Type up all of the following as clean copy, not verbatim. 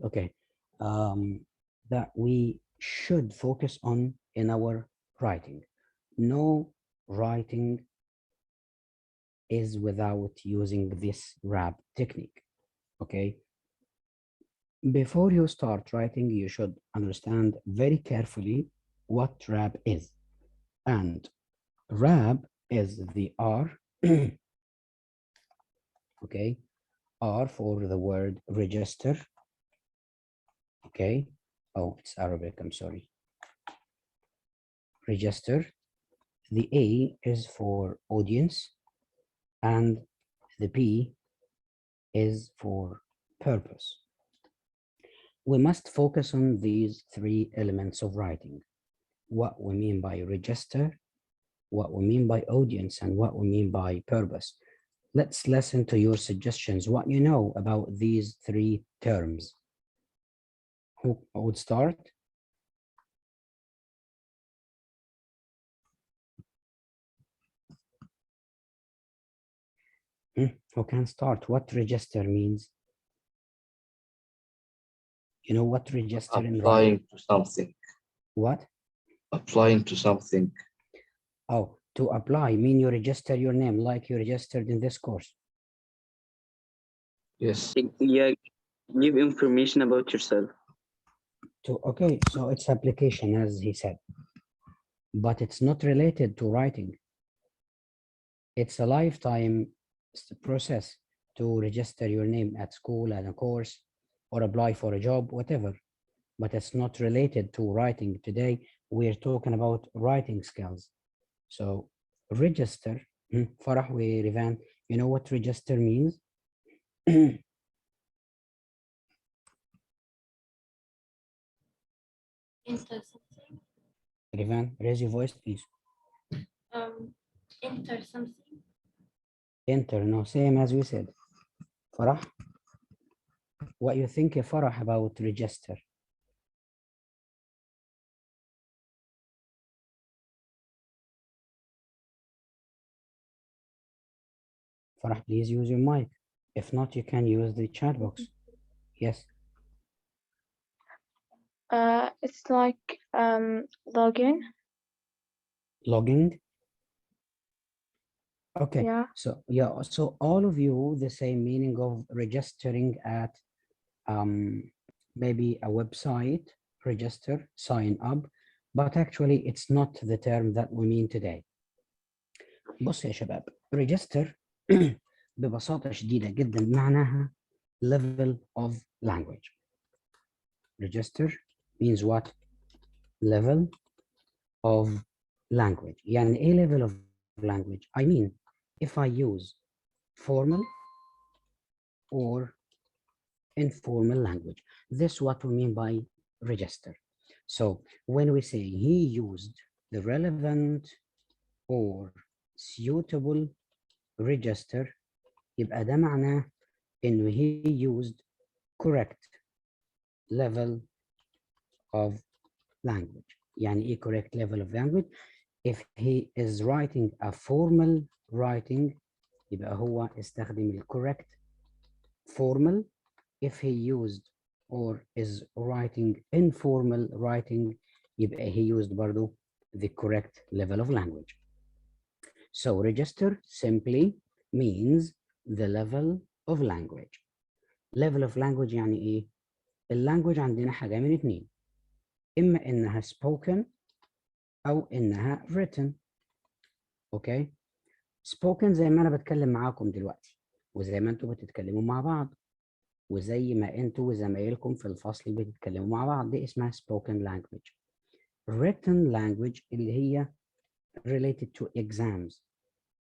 okay, that we should focus on in our writing. No writing is without using this wrap technique. Okay, before you start writing, you should understand very carefully what wrap is. And wrap is the R, okay, R for the word register, okay. Oh, it's Arabic, I'm sorry. Register. The A is for audience, and the P is for purpose. We must focus on these three elements of writing: what we mean by register, what we mean by audience, and what we mean by purpose. Let's listen to your suggestions, what you know about these three terms. Who would start? Who can start? What register means? You know what register in writing? Applying to something. What? Applying to something. Oh, to apply mean you register your name like you registered in this course. Yes. Yeah, give information about yourself. Okay, so it's application as he said, but it's not related to writing. It's a lifetime process to register your name at school, at a course, or apply for a job, whatever. But it's not related to writing. Today, we're talking about writing skills. So register, Farah, Rivan, you know what register means? Enter something. Rivan, raise your voice, please. Enter something. Enter, no, same as we said. Farah, what you think, Farah, about register? Farah, please use your mic. If not, you can use the chat box. Yes. It's like login. Logging. Okay. Yeah. So yeah, so all of you the same meaning of registering at maybe a website, register, sign up, but actually it's not the term that we mean today. بص يا شباب, register ببساطة شديدة جدا معناها level of language. Register means what? Level of language. يعني ايه level of language? I mean, if I use formal or informal language. This is what we mean by register. So when we say he used the relevant or suitable register, يبقى ده معناه إنه he used correct level of language. يعني إيه correct level of language? If he is writing a formal writing, يبقى هو استخدم ال correct formal. If he used or is writing informal writing, يبقى he used برضو the correct level of language. So register simply means the level of language. Level of language يعني ايه؟ اللانجوج عندنا حاجة من اتنين، إما إنها spoken أو إنها written. أوكي؟ spoken زي ما أنا بتكلم معاكم دلوقتي، وزي ما أنتوا بتتكلموا مع بعض، وزي ما انتوا وزمايلكم في الفصل بتتكلموا مع بعض، دي اسمها spoken language. written language اللي هي related to exams.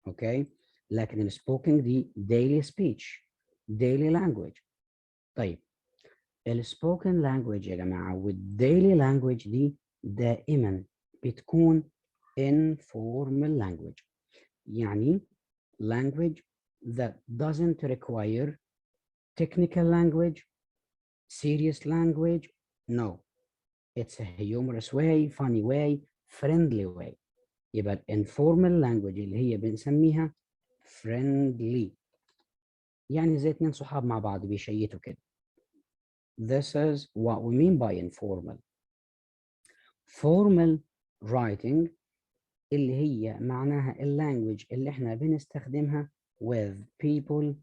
اوكي، لكن ال spoken دي daily speech, daily language. طيب ال spoken language يا جماعة وال daily language دي دائما بتكون informal language، يعني language that doesn't require technical language, serious language. No, it's a humorous way, funny way, friendly way. يبقى ال informal language اللي هي بنسميها friendly، يعني زي اتنين صحاب مع بعض بيشيتوا كده. This is what we mean by informal. Formal writing اللي هي معناها اللانجوج اللي احنا بنستخدمها with people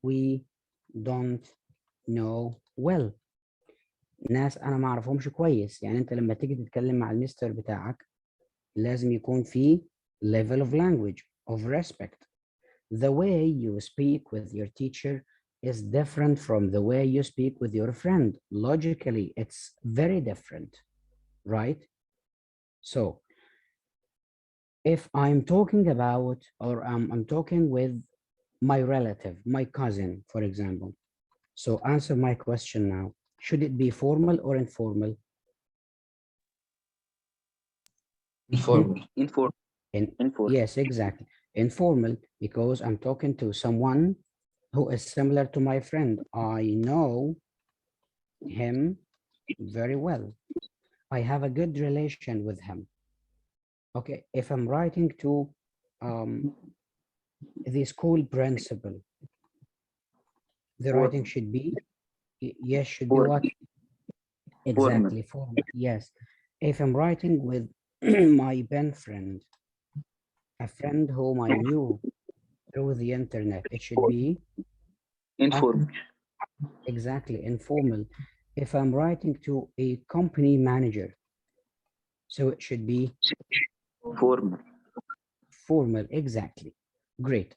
we don't know well. ناس انا ما اعرفهمش كويس. يعني انت لما تيجي تتكلم مع المستر بتاعك لازم يكون في level of language of respect. The way you speak with your teacher is different from the way you speak with your friend. Logically, it's very different, right? So if I'm talking about, or I'm talking with my relative, my cousin, for example. So answer my question now. Should it be formal or informal? Informal. Informal. Yes, exactly. Informal, because I'm talking to someone who is similar to my friend. I know him very well. I have a good relation with him. Okay, if I'm writing to the school principal, the writing should be, yes, should be what? Exactly, formal, yes. If I'm writing with my pen friend, a friend whom I knew through the internet, it should be Informal. exactly informal. If I'm writing to a company manager, so it should be Formal. formal, exactly. Great.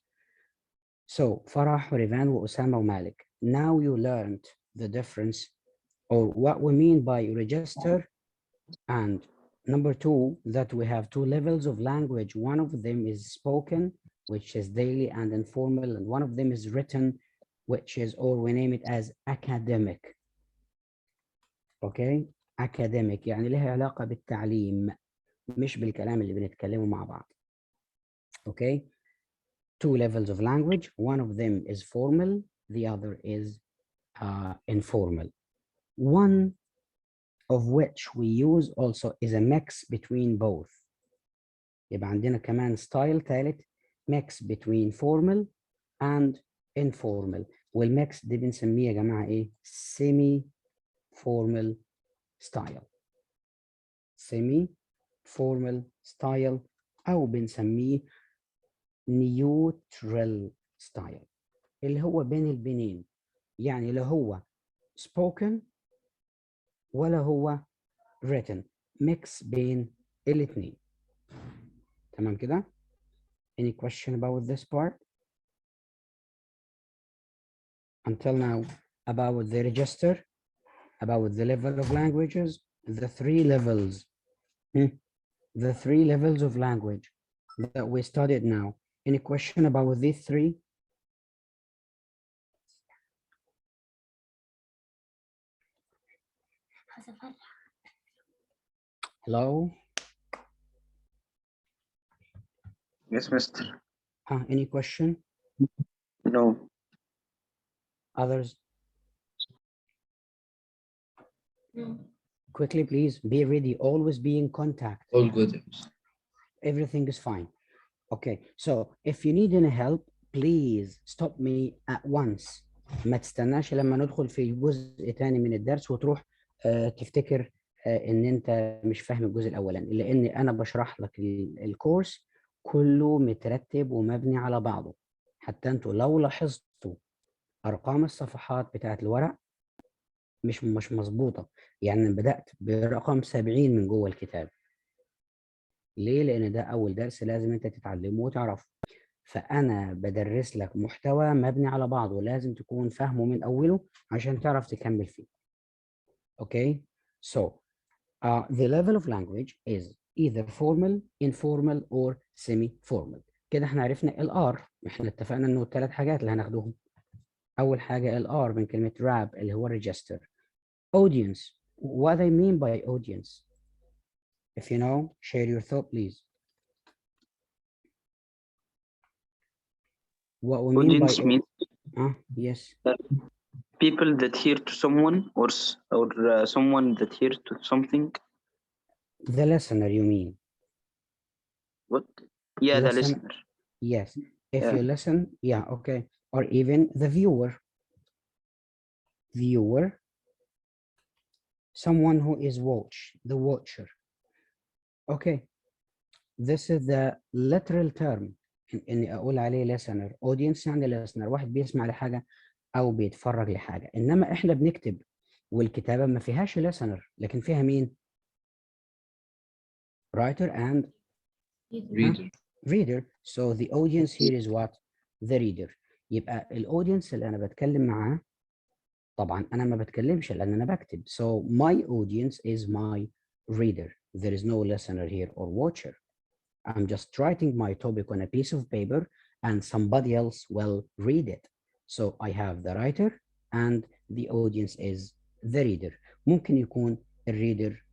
So Farah, Rivan, Osama, Malik. Now you learned the difference or what we mean by register, and number two, that we have two levels of language. One of them is spoken, which is daily and informal, and one of them is written, which is, or we name it as academic. Okay, academic يعني لها علاقة بالتعليم مش بالكلام اللي بنتكلمه مع بعض. Okay, two levels of language. One of them is formal, the other is informal. One of which we use also is a mix between both. يبقى عندنا كمان style ثالث mix between formal and informal. والميكس دي بنسميه يا جماعة ايه؟ semi formal style. semi formal style أو بنسميه neutral style اللي هو بين البنين. يعني لا هو spoken ولا هو written, mix بين الاثنين. تمام كده؟ Any question about this part? Until now, about the register, about the level of languages, the three levels, the three levels of language that we studied now. Any question about these three? Hello? Yes, mister. Any question? No. Others? No. Quickly, please, be ready, always be in contact. All good. Everything is fine. Okay, so if you need any help, please stop me at once. ما تستناش لما ندخل في جزء تاني من الدرس وتروح تفتكر ان انت مش فاهم الجزء الاولاني، لان انا بشرح لك الكورس كله مترتب ومبني على بعضه. حتى انتوا لو لاحظتوا ارقام الصفحات بتاعت الورق مش مظبوطه. يعني بدات برقم 70 من جوه الكتاب. ليه؟ لان ده اول درس لازم انت تتعلمه وتعرفه. فانا بدرس لك محتوى مبني على بعضه، لازم تكون فاهمه من اوله عشان تعرف تكمل فيه. Okay, so the level of language is either formal, informal or semi-formal. كده احنا عرفنا الار. احنا اتفقنا انه الثلاث حاجات اللي هناخدوهم. اول حاجه الار من كلمه rap اللي هو register. Audience, what I mean by audience, if you know, share your thought please. What we mean by Audience means yes, people that hear to someone or someone that hears to something. the listener you mean. What? Yeah, the Listen. listener. Yes, if Yeah. you listen, yeah, okay. Or even the viewer. Viewer, someone who is the watcher. Okay, this is the literal term. اني اقول عليه listener. audience يعني listener، واحد بيسمع لحاجه او بيتفرج لحاجه. انما احنا بنكتب والكتابه ما فيهاش listener، لكن فيها مين؟ writer and reader. reader. So the audience here is what? The reader. يبقى الاودينس اللي انا بتكلم معاه، طبعا انا ما بتكلمش لان انا بكتب. So my audience is my reader. There is no listener here or watcher. I'm just writing my topic on a piece of paper and somebody else will read it. So I have the writer and the audience is the reader. ممكن يكون الريدر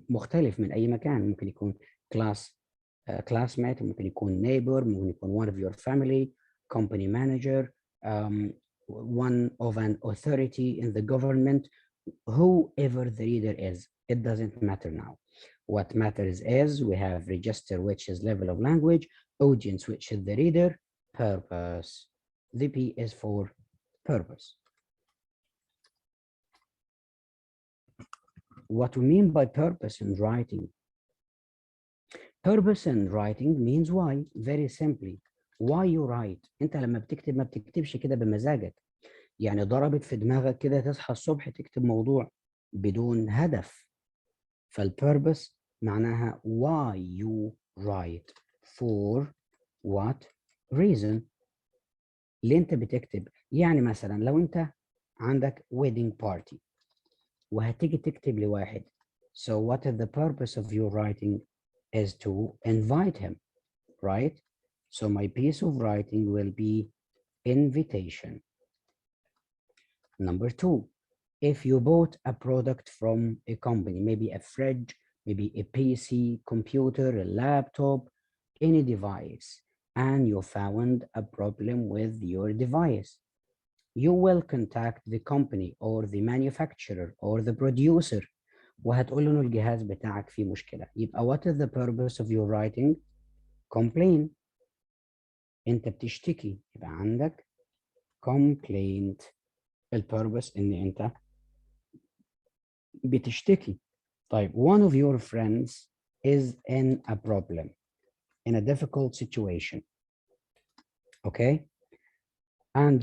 مختلف من أي مكان. ممكن يكون classmate، ممكن يكون neighbor، ممكن يكون one of your family, company manager, one of an authority in the government, whoever the reader is. It doesn't matter now. What matters is we have register, which is level of language, audience, which is the reader, purpose. The P is for purpose. What we mean by purpose in writing. Purpose in writing means why. Very simply, why you write. انت لما بتكتب ما بتكتبش كده بمزاجك. يعني ضربت في دماغك كده تصحى الصبح تكتب موضوع بدون هدف. فالبيربس معناها why you write, for what reason. ليه انت بتكتب؟ يعني مثلا لو انت عندك wedding party وهتيجي تكتب لواحد, so what is the purpose of your writing is to invite him, right? So my piece of writing will be invitation. Number two, if you bought a product from a company, maybe a fridge, maybe a PC, computer, a laptop, any device, and you found a problem with your device, you will contact the company or the manufacturer or the producer وهتقول له إنه الجهاز بتاعك فيه مشكلة. يبقى what is the purpose of your writing? Complain. انت بتشتكي، يبقى عندك complaint. البيربس ان انت بتشتكي. طيب one of your friends is in a problem, in a difficult situation, okay, and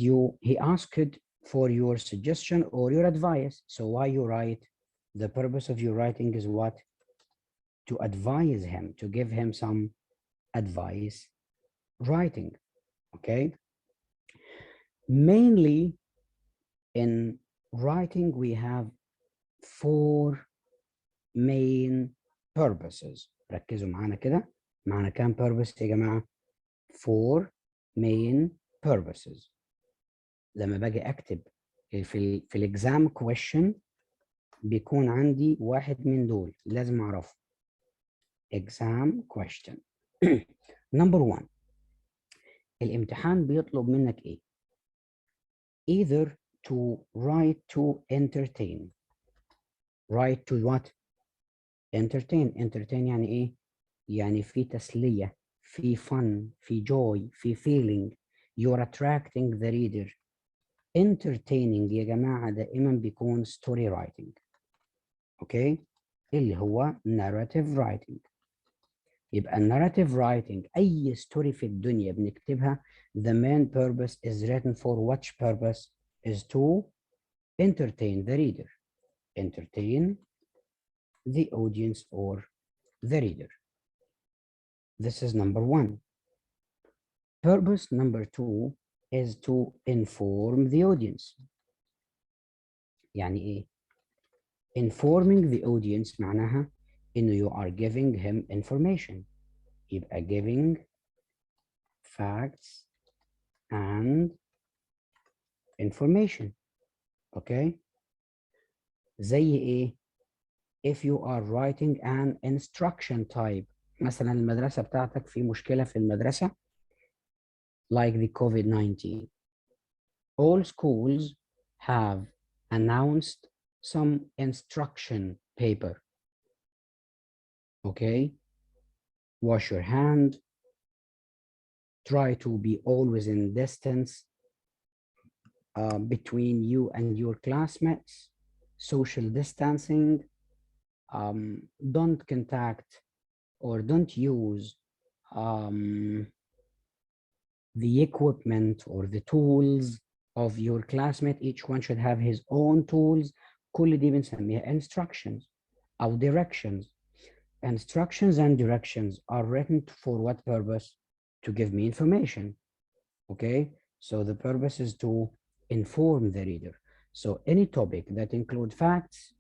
he asked for your suggestion or your advice. So why you write? The purpose of your writing is what? To advise him, to give him some advice. Writing, okay. Mainly in writing we have 4 main purposes. ركزوا معانا كده. معانا كام purpose يا جماعة؟ 4 main purposes. لما باجي اكتب في الاكزام question بيكون عندي واحد من دول لازم اعرفه. exam question. Number 1, الامتحان بيطلب منك ايه؟ either to write to entertain. write to what? entertain. entertain يعني ايه؟ يعني في تسلية، في fun، في joy، في feeling. you're attracting the reader. entertaining يا جماعة دائما بيكون story writing. اوكي؟ اللي هو narrative writing. يبقى narrative writing أي story في الدنيا بنكتبها the main purpose is written for which purpose? is to entertain the reader. entertain the audience or the reader. This is number 1. Purpose number 2 is to inform the audience. يعني ايه؟ Informing the audience معناها إنه you are giving him information. يبقى giving facts and information. Okay? زي ايه؟ If you are writing an instruction type. مثلا المدرسة بتاعتك في مشكلة في المدرسة like the COVID-19. All schools have announced some instruction paper. Okay? Wash your hand. Try to be always in distance between you and your classmates. social distancing, don't contact or don't use the equipment or the tools of your classmate. Each one should have his own tools. كل دي بنسميها instructions أو directions. Instructions and directions are written for what purpose? To give me information. Okay, so the purpose is to inform the reader. So any topic that include facts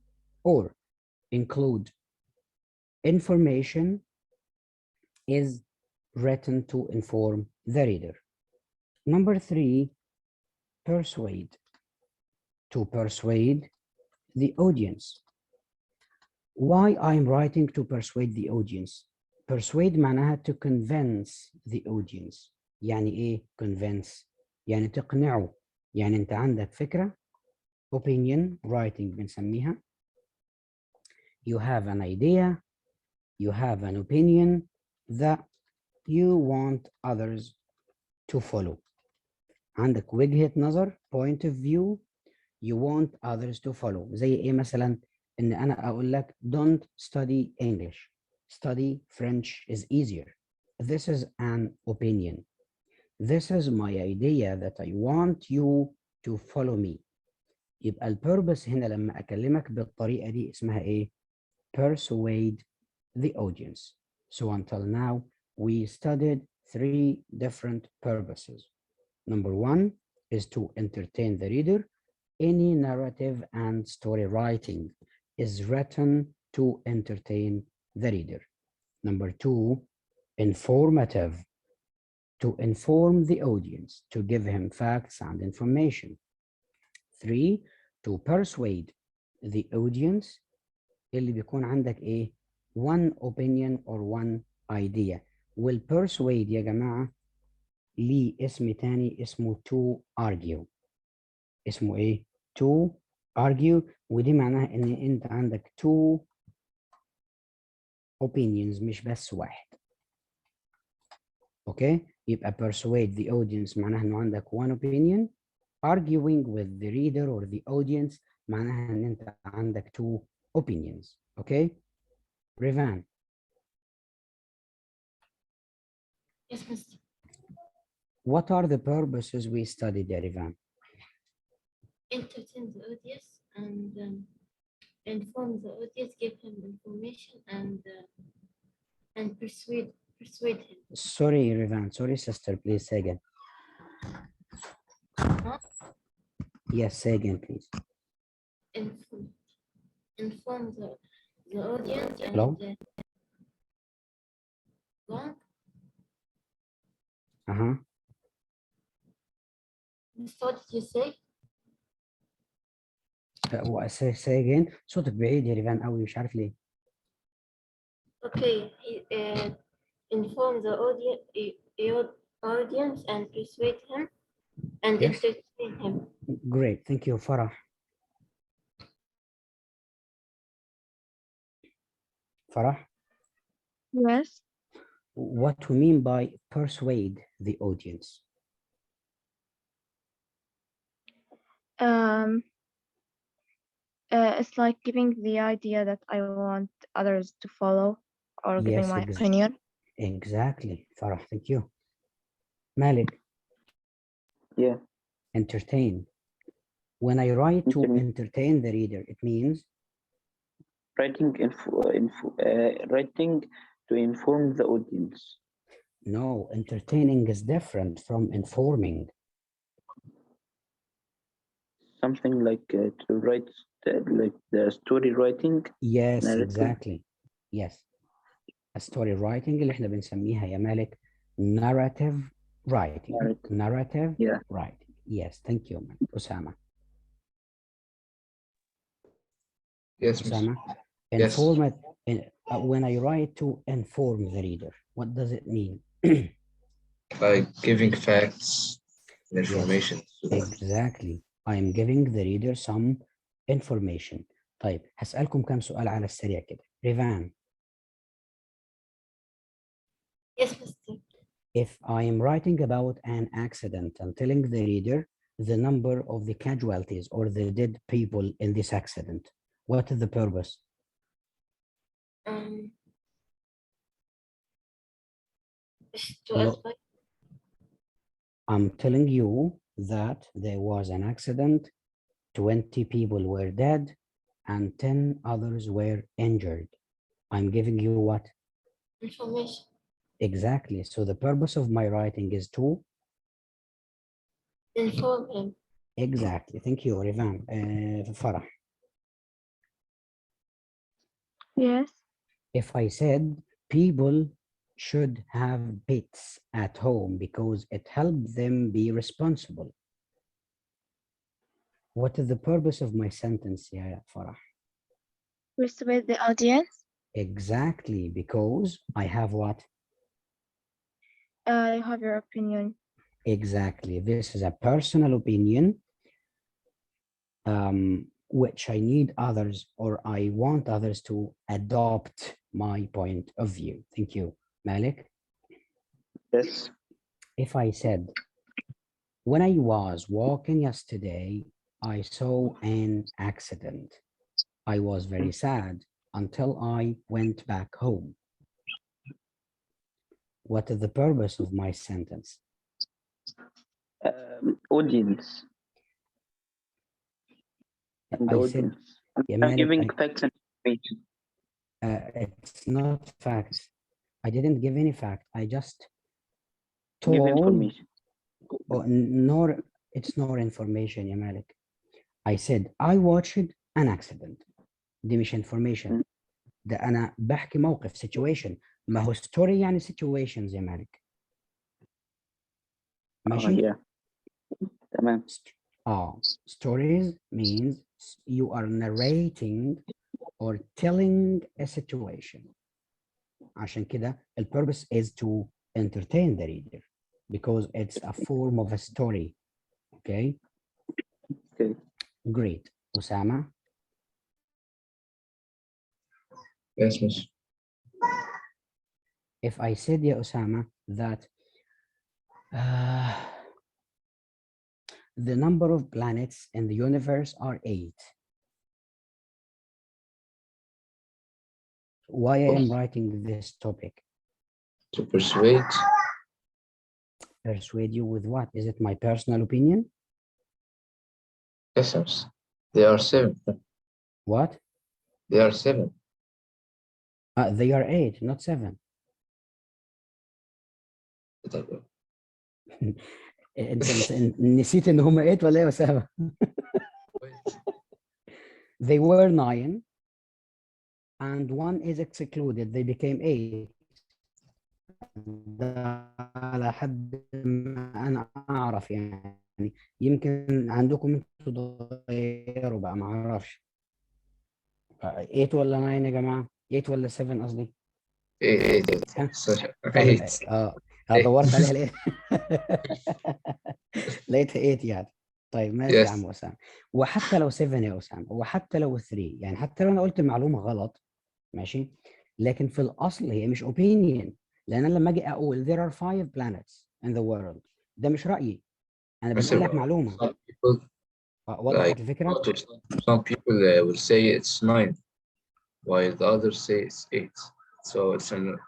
or include information is written to inform the reader. Number 3, persuade. To persuade the audience. Why I'm writing to persuade the audience? Persuade معناها to convince the audience. يعني ايه convince؟ يعني تقنعه. يعني انت عندك فكرة opinion writing بنسميها. You have an idea, you have an opinion that you want others to follow. عندك وجهة نظر point of view you want others to follow. زي ايه مثلا؟ ان انا اقول لك don't study English, study French is easier. This is an opinion. This is my idea that I want you to follow me. يبقى البيربس هنا لما اكلمك بالطريقة دي اسمها ايه؟ Persuade the audience. So until now we studied 3 different purposes. Number 1 is to entertain the reader. Any narrative and story writing is written to entertain the reader. Number 2, informative, to inform the audience, to give him facts and information. 3, to persuade the audience, اللي بيكون عندك ايه؟ one opinion or one idea. will persuade يا جماعة ليه اسم تاني اسمه to argue. اسمه ايه؟ to argue، ودي معناها ان انت عندك two opinions مش بس واحد. اوكي؟ يبقى persuade the audience معناها انه عندك one opinion. arguing with the reader or the audience معناها ان انت عندك two opinions. اوكي؟ ريفان. Yes, Mr. What are the purposes we studied, Rivan? Entertain the audience and inform the audience, give him information and persuade him. Sorry, Rivan. Sorry, sister. Please say again. Huh? Yes, say again, please. Inform the audience and Hello? what? Uh-huh. What did you say? Say again. صوتك بعيد يا ريفان قوي مش عارف ليه. Okay, inform the audience and persuade him and Yes. entertain him. Great. Thank you, Farah. Farah, Yes. what we mean by persuade the audience? It's like giving the idea that I want others to follow or giving Yes, my opinion. Exactly, Farah. Thank you. Malik. Yeah. Entertain. When I write to entertain the reader, it means writing to inform the audience. no, entertaining is different from informing. Something like to write like the story writing. Yes, narrative. exactly. Yes. A story writing اللي احنا بنسميها يا مالك narrative writing. Narrative Yeah. writing. Yes, thank you, Osama. Yes, Osama. Yes. When I write to inform the reader, what does it mean? Like giving facts and information. Exactly. I am giving the reader some information. طيب هسألكم كم سؤال على السريع كده. ريفان. Yes, Mr. If I am writing about an accident and telling the reader the number of the casualties or the dead people in this accident, What is the purpose? To Hello? advise. I'm telling you that there was an accident, 20 people were dead, and 10 others were injured. I'm giving you what? Information. Exactly. So the purpose of my writing is to? Inform him. Exactly. Thank you, Rivan. Farah. Yes. If I said people should have pets at home because it helps them be responsible. What is the purpose of my sentence, yeah, Farah? Persuade the audience. Exactly, because I have what? You have your opinion. Exactly. This is a personal opinion, which I need others, or I want others to adopt my point of view. Thank you, Malik. Yes. If I said, when I was walking yesterday, I saw an accident. I was very sad until I went back home. What is the purpose of my sentence? Audience. And I said, audience. yeah, I'm Malik, giving facts and information. it's not facts. I didn't give any fact. I just Give told, information. nor it's nor information, يا مالك. I said I watched an accident. دي مش information. ده أنا بحكي موقف situation. ما هو story يعني situations يا مالك. ماشي؟ Yeah. تمام. Stories means you are narrating or telling a situation. عشان كده the purpose is to entertain the reader because it's a form of a story. Okay? Okay. Great. Osama? Yes, miss. If I said, yeah, Osama, that the number of planets in the universe are 8. Why I am writing this topic? To persuade. Persuade you with what? Is it my personal opinion? Yes, miss. They are 7. What? They are 7. They are 8, not 7. انت نسيت ان هم 8 ولا ايه يا اسامه؟ They were 9 and one is excluded. They became 8. ده على حد ما انا اعرف يعني يمكن عندكم انتوا تغيروا بقى ما اعرفش. 8 ولا 9 يا جماعه؟ 8 ولا 7 قصدي؟ 8. طيب دورت عليها ليه؟ لقيتها 8 يعني. طيب ماشي يا عم اسامه. وحتى لو 7 يا اسامه وحتى لو 3 يعني حتى لو انا قلت معلومه غلط ماشي لكن في الاصل هي مش opinion لان انا لما اجي اقول there are 5 planets in the world ده مش رايي انا بنقل لك معلومه. وضحت الفكره؟ Some people will say it's 9 while the others say it's 8. So it's an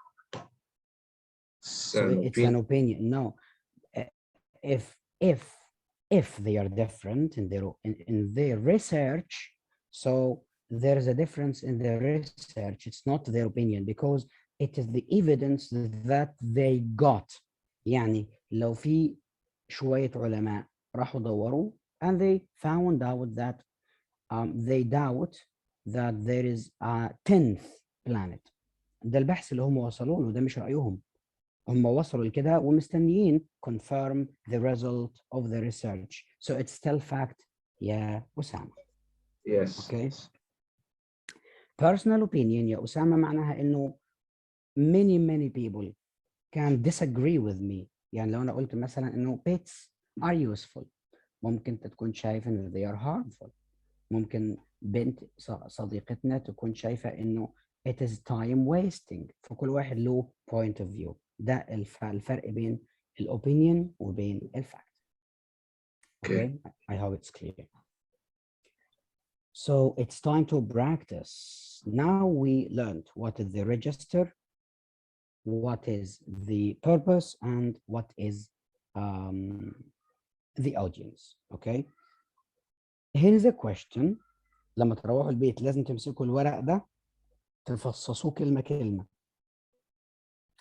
opinion. No, if they are different in their research, so there is a difference in their research. It's not their opinion because it is the evidence that they got. يعني لو في شوية علماء راحوا دوروا and they found out that they doubt that there is a 10th planet. ده البحث اللي هم وصلوا له ده مش رأيهم. هم وصلوا لكده ومستنيين confirm the result of the research. So it's still fact يا أسامة. Yes. Okay. Personal opinion يا أسامة معناها إنه many people can disagree with me. يعني لو أنا قلت مثلا إنه pets are useful ممكن تكون شايفة إنه they are harmful. ممكن بنت صديقتنا تكون شايفة إنه it is time wasting. فكل واحد له point of view. ده الفرق بين الopinion وبين الفاct. Okay. I hope it's clear. So it's time to practice. Now we learned what is the register, what is the purpose, and what is the audience. Okay. Here's a question. لما تروحوا البيت لازم تمسكوا الورق ده تفصصوه كلمة كلمة.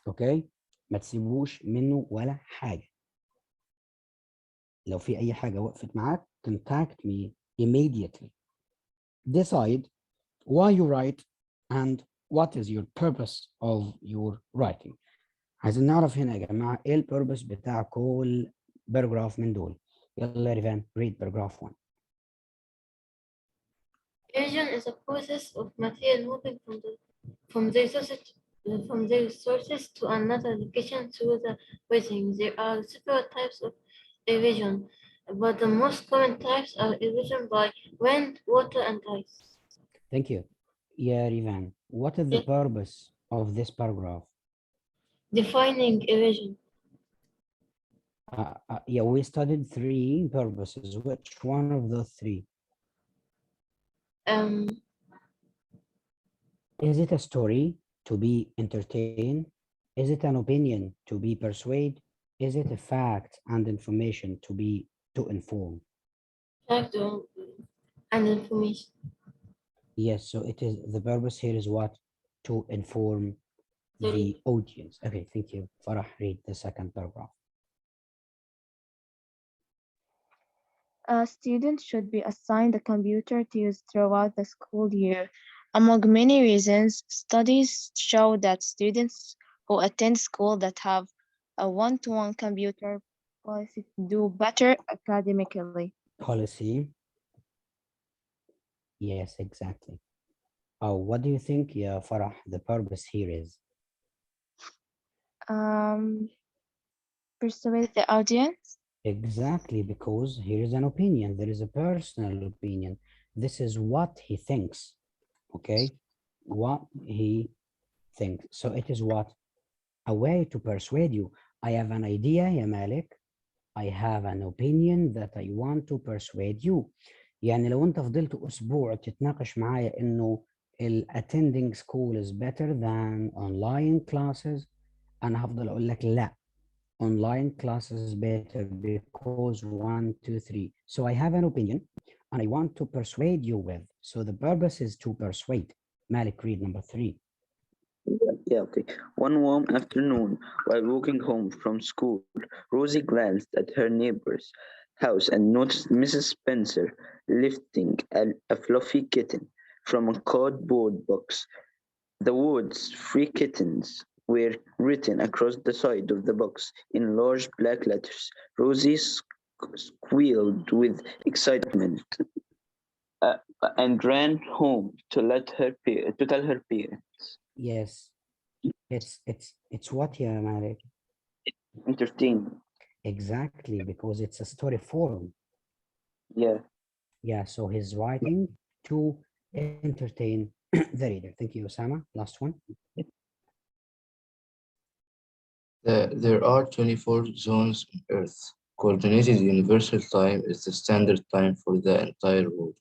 اوكي. ما تسيبوش منه ولا حاجة. لو في أي حاجة وقفت معاك contact me immediately. Decide why you write and what is your purpose of your writing. عايزين نعرف هنا يا جماعة ايه البيربس بتاع كل باراجراف من دول. يلا يا ريفان read paragraph 1. Evasion is a process of material moving from their sources to another location through the breathing. There are several types of evasion, but the most common types are evasion by wind, water, and ice. Thank you. Yeah, Rivan, what is the Yeah. purpose of this paragraph? Defining evasion. Yeah, we studied 3 purposes. Which one of those 3? Is it a story to be entertained? Is it an opinion to be persuade? Is it a fact and information to inform? Fact and information. Yes, so it is the purpose here is what? To inform the audience. Okay, thank you. Farah, read the second paragraph. Students should be assigned a computer to use throughout the school year. Among many reasons, studies show that students who attend school that have a one-to-one computer policy do better academically. Policy. Yes, exactly. Oh, what do you think, yeah, Farah, the purpose here is? Persuade the audience. Exactly, because here is an opinion. There is a personal opinion. This is what he thinks. Okay, what he thinks. So it is what? A way to persuade you. I have an idea, ya Malik. I have an opinion that I want to persuade you. يعني لو انت فضلت اسبوع تتناقش معايا انه attending school is better than online classes انا هفضل اقول لك لا. Online classes better because 1, 2, 3. So I have an opinion and I want to persuade you with. So the purpose is to persuade. Malik, read number 3. Yeah, okay. One warm afternoon, while walking home from school, Rosie glanced at her neighbor's house and noticed Mrs. Spencer lifting a fluffy kitten from a cardboard box. The words "Free Kittens" were written across the side of the box in large black letters. Rosie squealed with excitement and ran home to tell her parents. Yes, it's what, yeah, Malik? Entertainment. Exactly, because it's a story form. Yeah. Yeah, so he's writing to entertain the reader. Thank you, Osama. Last one. There are 24 zones on Earth. Coordinated universal time is the standard time for the entire world.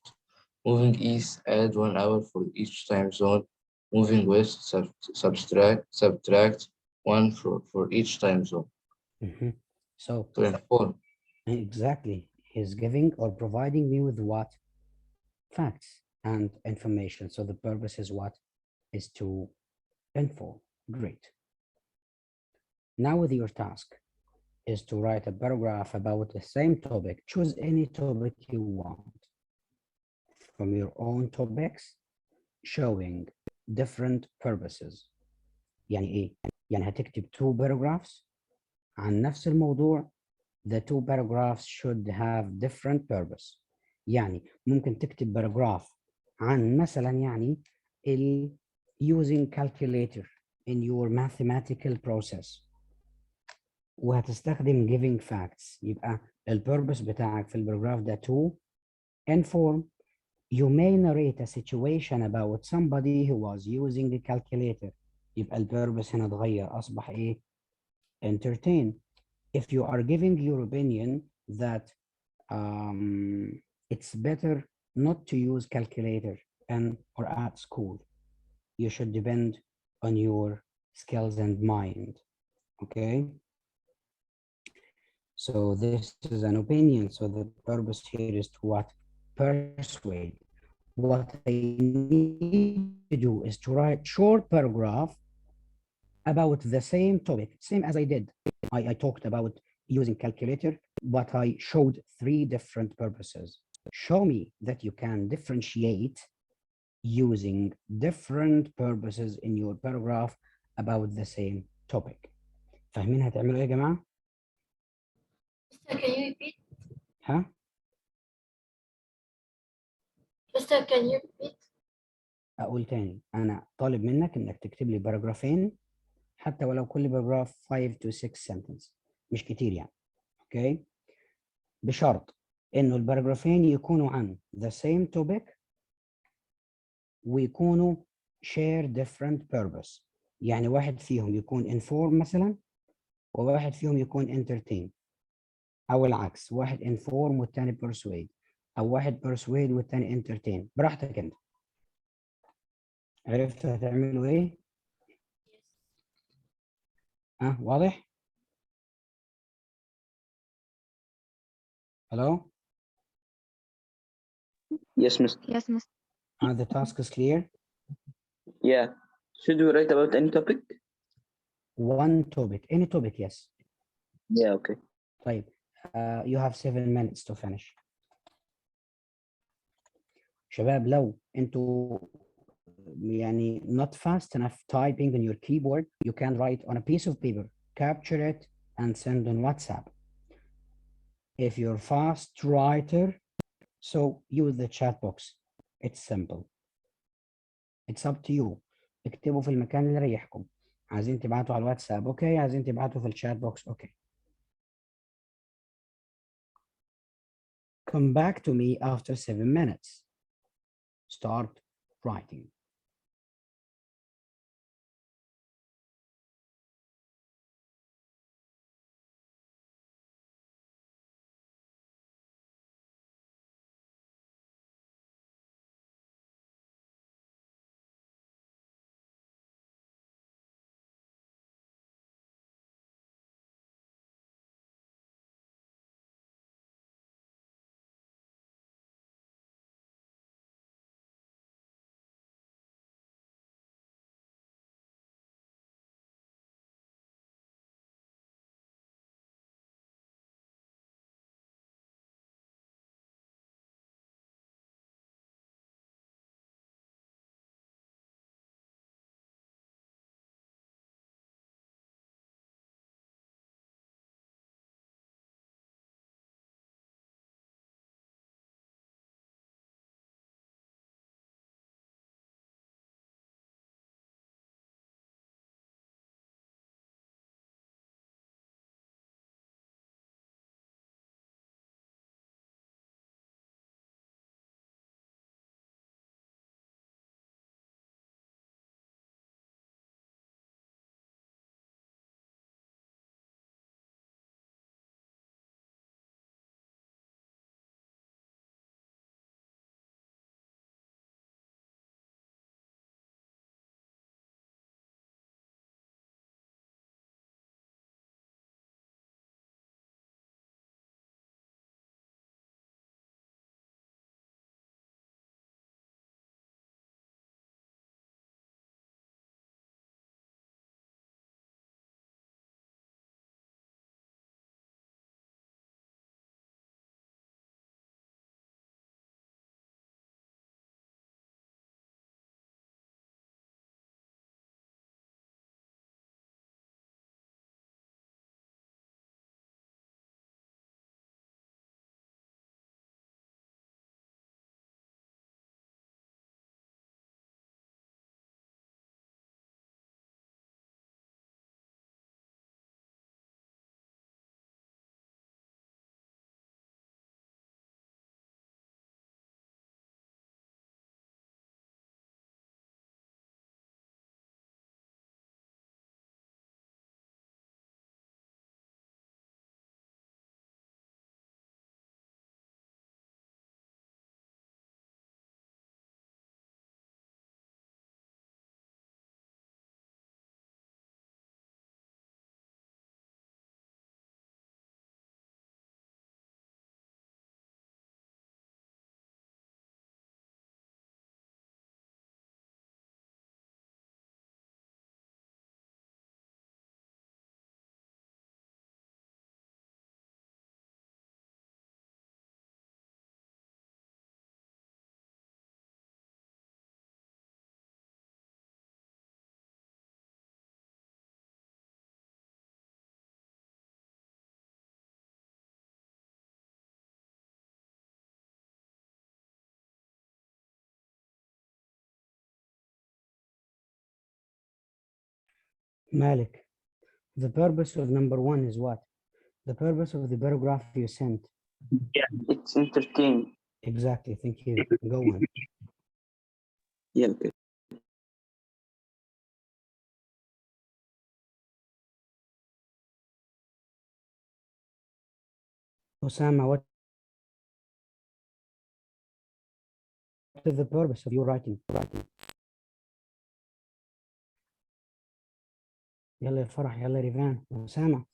Moving east, add 1 hour for each time zone. Moving west, subtract 1 for each time zone. So To inform. exactly, he's giving or providing me with what? Facts and information. So the purpose is what? Is to inform. Great. Now with your task is to write a paragraph about the same topic. Choose any topic you want from your own topics showing different purposes. يعني ايه؟ يعني هتكتب 2 paragraphs عن نفس الموضوع. The 2 paragraphs should have different purpose. يعني ممكن تكتب paragraph عن مثلا يعني using calculator in your mathematical process وهتستخدم giving facts. يبقى البيربس بتاعك في الباراجراف ده to inform. You may narrate a situation about somebody who was using a calculator. يبقى البيربس هنا اتغير أصبح إيه؟ entertain. If you are giving your opinion that it's better not to use calculator and or at school. You should depend on your skills and mind. Okay. So this is an opinion. So the purpose here is to what? Persuade. What I need to do is to write short paragraph about the same topic, same as I did. I talked about using calculator, but I showed three different purposes. Show me that you can differentiate using different purposes in your paragraph about the same topic. فاهمين هتعملوا ايه يا جماعة؟ Mister, can you repeat? ها؟ Mister, can you repeat? أقول تاني، أنا طالب منك إنك تكتب لي باراجرافين، حتى ولو كل باراجراف 5 to 6 sentence، مش كتير يعني. أوكي؟ بشرط إنه الباراجرافين يكونوا عن the same topic ويكونوا share different purpose. يعني واحد فيهم يكون inform مثلا، وواحد فيهم يكون entertain، أو العكس، واحد inform والتاني persuade، أو واحد persuade والتاني entertain. براحتك أنت. عرفتوا هتعملوا إيه؟ واضح؟ Hello? Yes, Mr. Yes, Mr. The task is clear. Yeah. Should we write about any topic? One topic, any topic, yes. Yeah, okay. طيب, you have 7 minutes to finish. شباب لو انتوا يعني not fast enough typing on your keyboard, you can write on a piece of paper, capture it, and send on WhatsApp. If you're fast writer, so use the chat box. It's simple. It's up to you. اكتبوا في المكان اللي يريحكم. عايزين تبعتوا على الواتساب، اوكي. عايزين تبعتوا في الشات بوكس، اوكي. Come back to me after 7 minutes. Start writing. Malik, the purpose of number one is what? The purpose of the paragraph you sent. It's entertaining. Exactly, thank you. Go on. Yeah, okay. Osama, what is the purpose of your writing? يلا يا فرح يلا يا ريفان أسامة.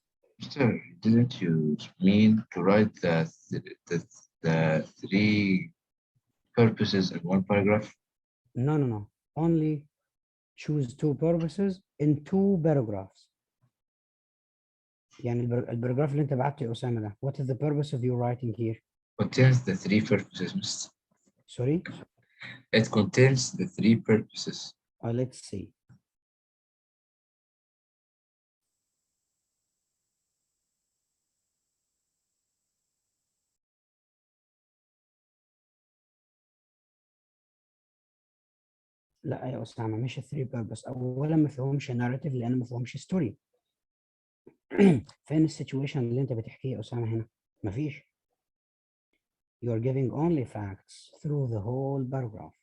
Sir, didn't you mean to write the three purposes in one paragraph? No. Only choose two purposes in two paragraphs. يعني الباراجراف اللي انت بعته يا أسامة ده. What is the purpose of your writing here? Contains the three purposes, Mr. Sorry? It contains the three purposes. Let's see. لا يا أسامة مش الثري بيربس. أولا ما فيهمش ناريتيف لأن ما فيهمش ستوري. فين السيتويشن اللي أنت بتحكيه يا أسامة هنا؟ مفيش. You are giving only facts through the whole paragraph.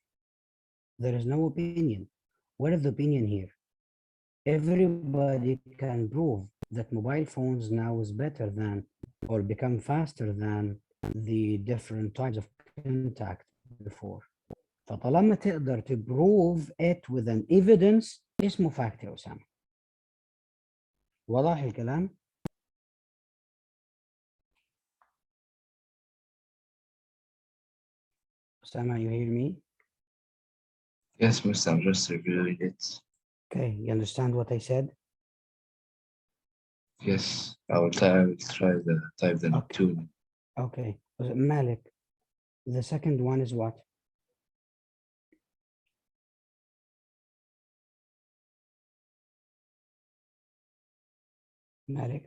There is no opinion. What is the opinion here? Everybody can prove that mobile phones now is better than or become faster than the different types of contact before. فطالما تقدر تبروف it with an evidence اسمه fact يا أسامة. واضح الكلام؟ أسامة, you hear me? Yes, Mr. I'm just reviewing it. Okay, you understand what I said? Yes, I will try the type the Okay. two. Okay, Malik, the second one is what? Malik.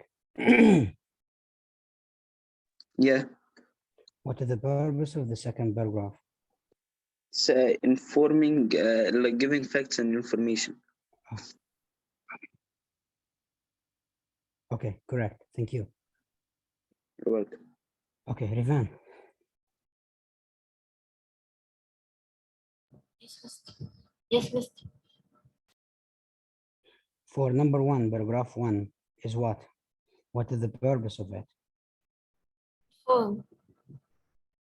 Yeah, What is the purpose of the second paragraph? it's informing, like giving facts and information. Okay, correct. Thank you. You're welcome. Okay, Rivan. Yes, Mr. Yes, Mr. For number one, paragraph one is what? What is the purpose of it? Form.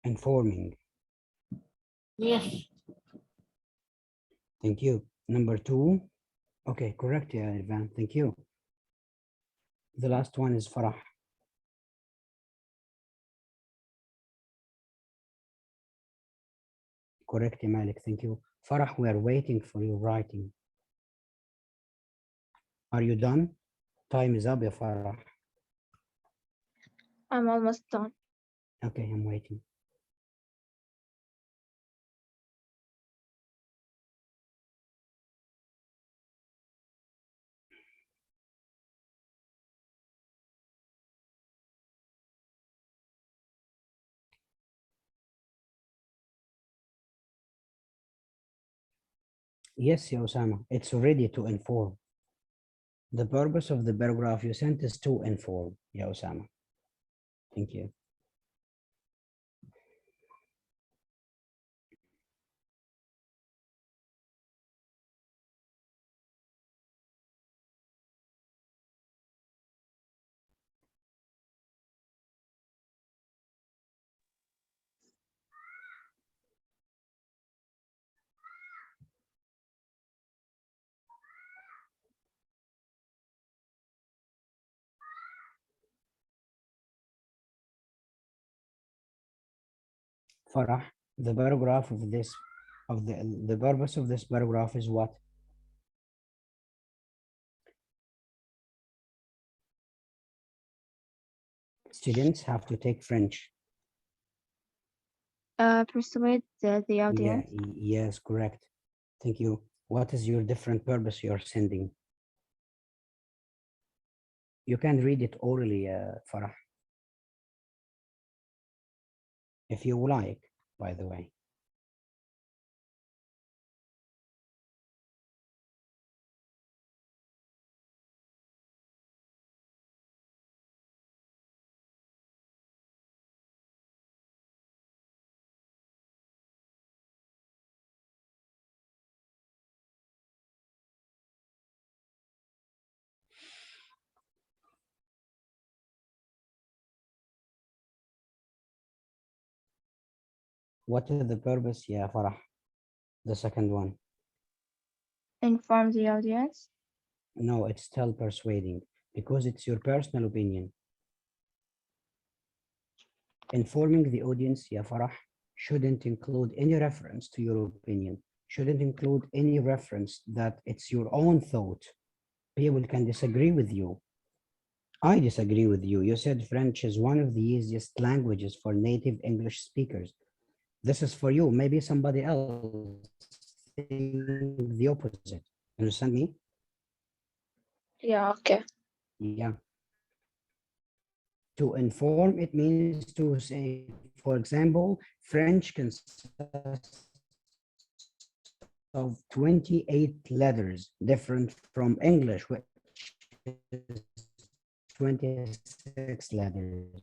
Informing. Yes. Thank you. Number two. Okay, correct, yeah, Rivan. Thank you. The last one is Farah. Correct, ya Malik. Thank you. Farah, we are waiting for your writing. Are you done? Time is up, ya Farah. I'm almost done. Okay, I'm waiting. Yes, ya Osama, it's ready to inform. The purpose of the paragraph you sent is to inform, ya Osama. Thank you. Farah, the paragraph of this, the purpose of this paragraph is what? Students have to take French. Persuade the Yeah, audience. yes, correct. Thank you. What is your different purpose you're sending? You can read it orally, Farah. If you like, by the way. What is the purpose? Yeah, Farah. The second one. Inform the audience. No, it's still persuading because it's your personal opinion. Informing the audience, yeah, Farah, shouldn't include any reference to your opinion, shouldn't include any reference that it's your own thought. People can disagree with you. I disagree with you. You said French is one of the easiest languages for native English speakers. This is for you. Maybe somebody else think the opposite. Understand me? Yeah, okay. Yeah. To inform, it means to say, for example, French consists of 28 letters, different from English, which is 26 letters.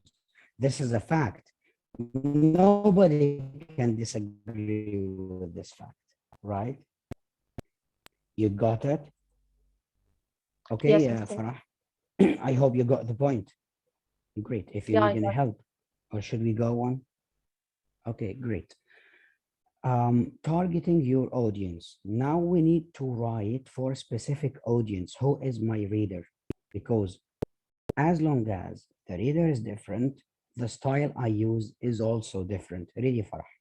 This is a fact. Nobody can disagree with this fact, right? You got it? Okay, Yes, Mr. Farah. I hope you got the point. Great. If you Yeah, need any help, or should we go on? Okay, great. Targeting your audience. Now we need to write for a specific audience. Who is my reader? Because as long as the reader is different, the style I use is also different. Ready, Farah?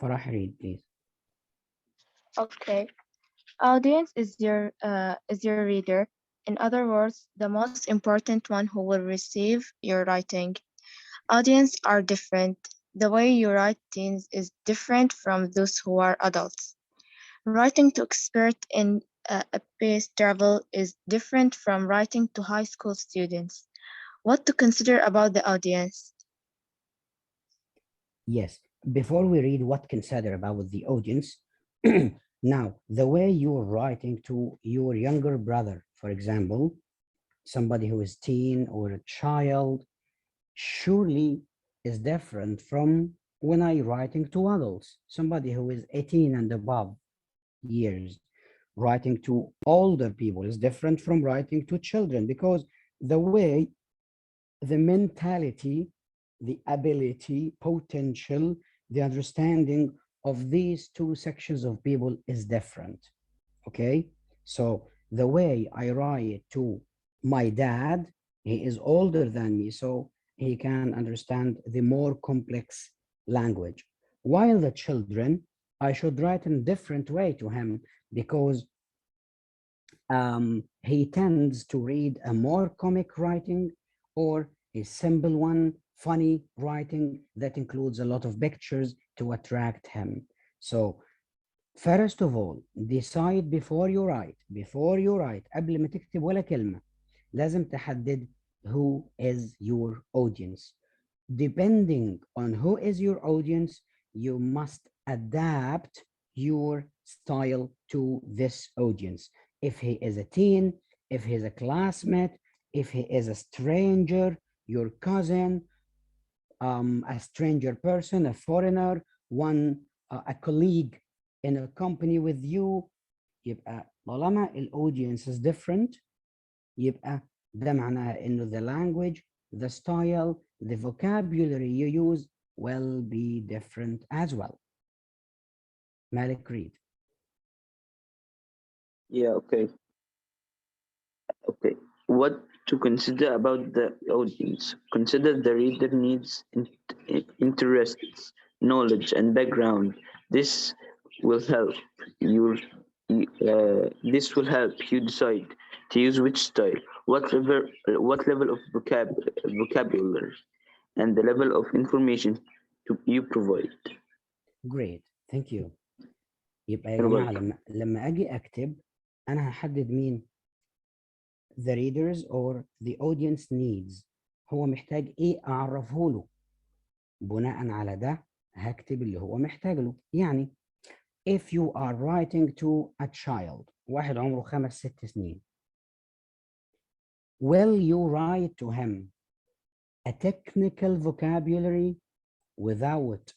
Farah, read, please. Okay. Audience is your reader. In other words, the most important one who will receive your writing. Audience are different. The way you write teens is different from those who are adults. Writing to expert in a pace travel is different from writing to high school students. What to consider about the audience? Yes. Before we read what consider about the audience, now the way you're writing to your younger brother, for example, somebody who is teen or a child, surely is different from when I writing to adults, somebody who is 18 and above years. Writing to older people is different from writing to children because the way, the mentality, the ability, potential, the understanding of these two sections of people is different. Okay, so the way I write to my dad, he is older than me, so he can understand the more complex language. While the children, I should write in a different way to him because he tends to read a more comic writing or a simple one, funny writing that includes a lot of pictures to attract him. So first of all, decide before you write. Before you write, قبل ما تكتب ولا كلمة لازم تحدد who is your audience. Depending on who is your audience, you must adapt your style to this audience. If he is a teen, if he's a classmate, if he is a stranger, your cousin, a stranger person, a foreigner, a colleague in a company with you, يبقى طالما الاودينس is different يبقى ده معناها انه the language, the style, the vocabulary you use will be different as well. Malik, read. Yeah, okay. Okay. What to consider about the audience? Consider the reader needs, interests, knowledge, and background. This will help you. This will help you decide to use which style, what level of vocabulary, and the level of information you provide. Great, thank you. يبقى يا You're جماعة welcome. لما أجي أكتب أنا هحدد مين the readers or the audience needs. هو محتاج إيه أعرفه له. بناء على ده هكتب اللي هو محتاج له. يعني if you are writing to a child, واحد عمره 5-6 سنين, will you write to him a technical vocabulary without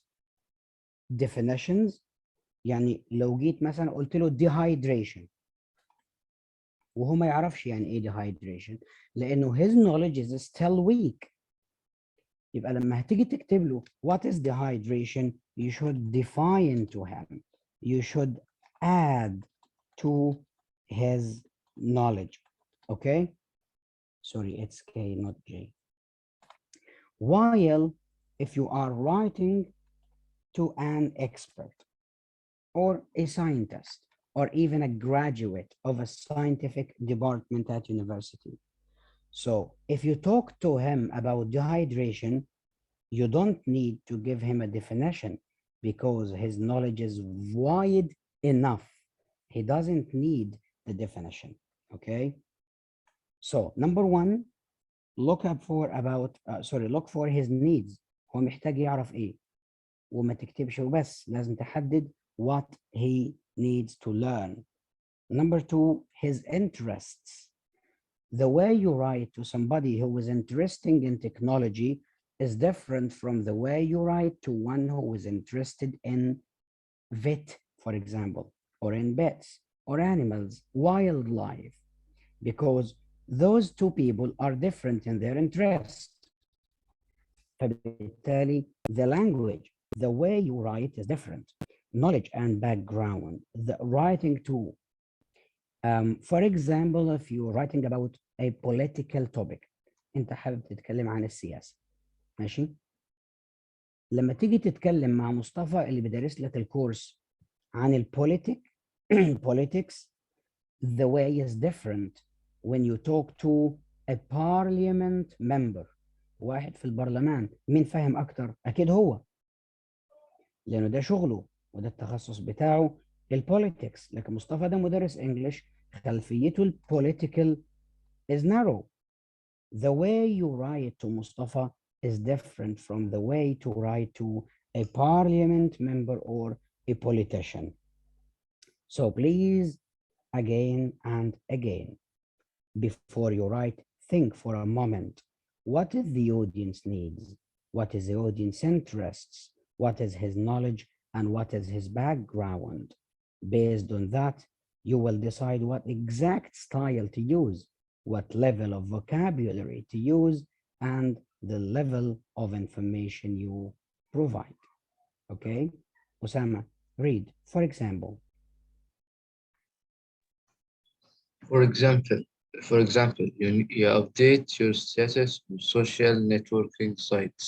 definitions? يعني لو جيت مثلا قلت له dehydration, وهو ما يعرفش يعني ايه dehydration لانه his knowledge is still weak. يبقى لما هتيجي تكتب له what is dehydration you should define to him, you should add to his knowledge. Okay, sorry, it's K not J. While if you are writing to an expert or a scientist or even a graduate of a scientific department at university, so if you talk to him about dehydration, you don't need to give him a definition because his knowledge is wide enough. He doesn't need the definition. Okay. So number one, look up for about look for his needs. هو محتاج يعرف ايه وما تكتبش وبس، لازم تحدد what he needs to learn. Number two, his interests. The way you write to somebody who is interested in technology is different from the way you write to one who is interested in vet, for example, or in pets or animals, wildlife, because those two people are different in their interest. فبالتالي the language, the way you write is different. Knowledge and background, the writing too. For example, if you're writing about a political topic, انت حابب تتكلم عن السياسة، ماشي؟ لما تيجي تتكلم مع مصطفى اللي بيدرس لك الكورس عن البوليتيك politics, the way is different when you talk to a parliament member. واحد في البرلمان، مين فاهم اكتر؟ اكيد هو، لانه ده شغله وده التخصص بتاعه البوليتكس. لكن مصطفى ده مدرس انجلش، خلفيته البوليتيكال is narrow. The way you write to Mustafa is different from the way to write to a parliament member or a politician. So please, again and again, before you write, think for a moment. What is the audience needs? What is the audience interests? What is his knowledge and what is his background? Based on that, you will decide what exact style to use, what level of vocabulary to use, and the level of information you provide. Okay? Osama, read. For example. For example, you update your status on social networking sites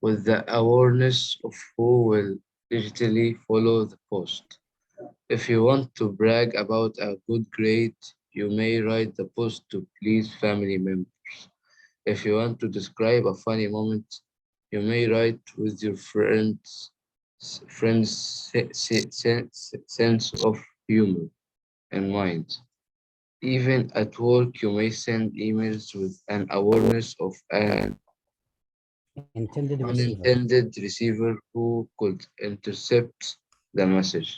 with the awareness of who will digitally follow the post. If you want to brag about a good grade, you may write the post to please family members. If you want to describe a funny moment, you may write with your friends' sense of humor in mind. Even at work, you may send emails with an awareness of an Intended receiver. unintended receiver who could intercept the message.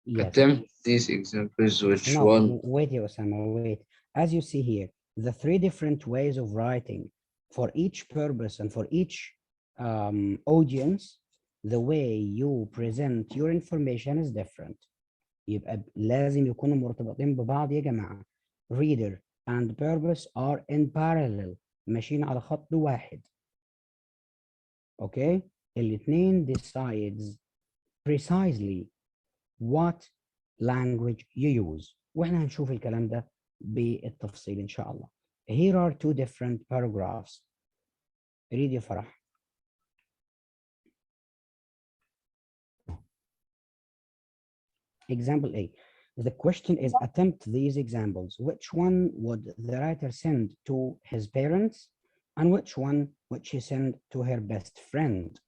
Yes. Attempt these examples, which No, one? wait, Osama, wait. As you see here, the three different ways of writing for each purpose and for each audience, the way you present your information is different. يبقى لازم يكونوا مرتبطين ببعض يا جماعة. Reader and purpose are in parallel، ماشيين على خط واحد. Okay? الاثنين decides precisely what language you use. واحنا هنشوف الكلام ده بالتفصيل ان شاء الله. Here are two different paragraphs. Read يا فرح. Example A. The question is attempt these examples. Which one would the writer send to his parents and which one would she send to her best friend?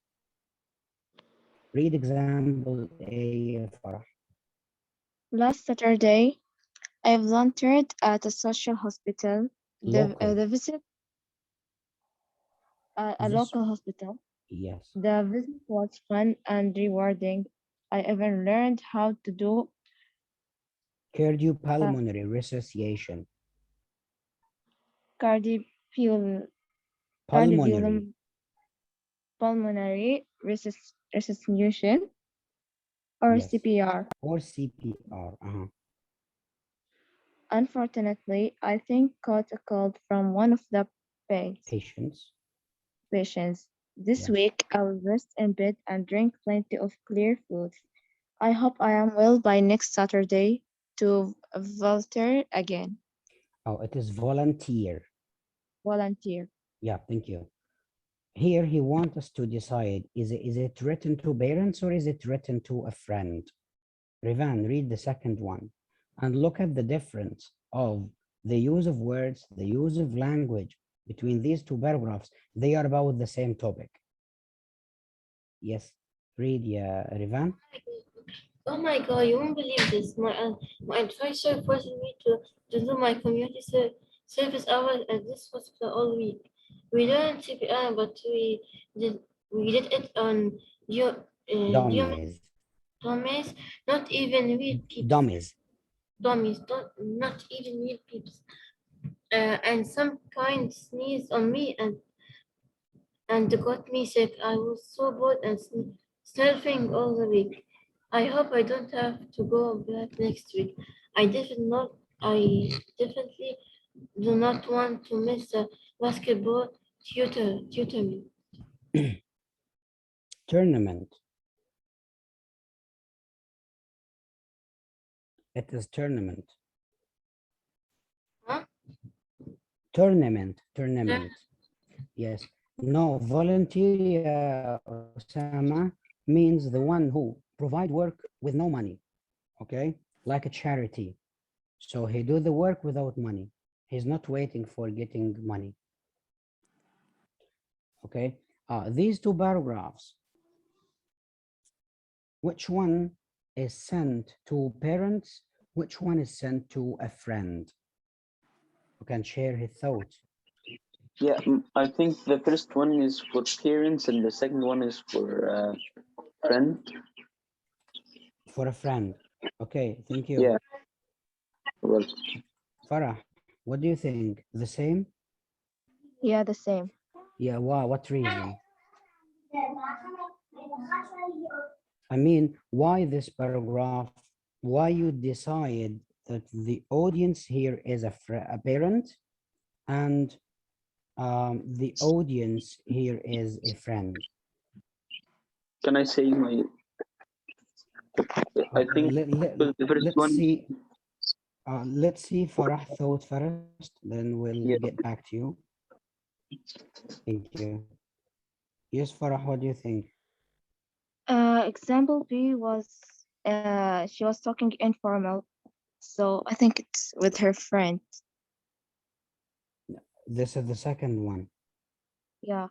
Read example A يا فرح. Last Saturday, I volunteered at a social hospital. Local. The visit a This- local hospital. Yes. The visit was fun and rewarding. I even learned how to do Cardiopulmonary resuscitation. cardiopul- Pulmonary. pulmonary resuscitation or Yes. CPR. Or CPR. Unfortunately, I think caught a cold from one of the Patients. patients. This Yeah. week, I will rest in bed and drink plenty of clear fluids. I hope I am well by next Saturday to volunteer again. Oh, it is volunteer. Volunteer. Yeah, thank you. Here he wants us to decide, is it written to parents or is it written to a friend? Rivan, read the second one and look at the difference of the use of words, the use of language between these two paragraphs. They are about the same topic. Yes, read, yeah, Rivan. Oh my God, you won't believe this. My advisor forced me to do my community service hours at this hospital all week. We learned CPR, but we did it on Dummies. dummies, not even real peeps. Dummies. Dummies, not even real peeps. And some kind sneezed on me and got me sick. I was so bored and sniffing all the week. I hope I don't have to go back next week. I definitely do not want to miss the basketball tutoring. Tournament. It is tournament. Huh? Tournament. Yes. No, volunteer, Osama, means the one who provide work with no money. Okay, like a charity. So he do the work without money. He's not waiting for getting money. Okay, these two paragraphs, which one is sent to parents? Which one is sent to a friend? Who can share his thoughts? Yeah, I think the first one is for parents and the second one is for friend. For a friend. Okay, thank you. Yeah. Well, Farah, what do you think? The same? Yeah, the same. Yeah, wow, what reason? I mean, why this paragraph? Why you decide that the audience here is a parent and the audience here is a friend? can I say my? I think the first Let's one. see. Let's see Farah thought first, then we'll Yeah. get back to you. Thank you. Yes, Farah, what do you think? Example B was she was talking informal, so I think it's with her friend. This is the second one. Yeah.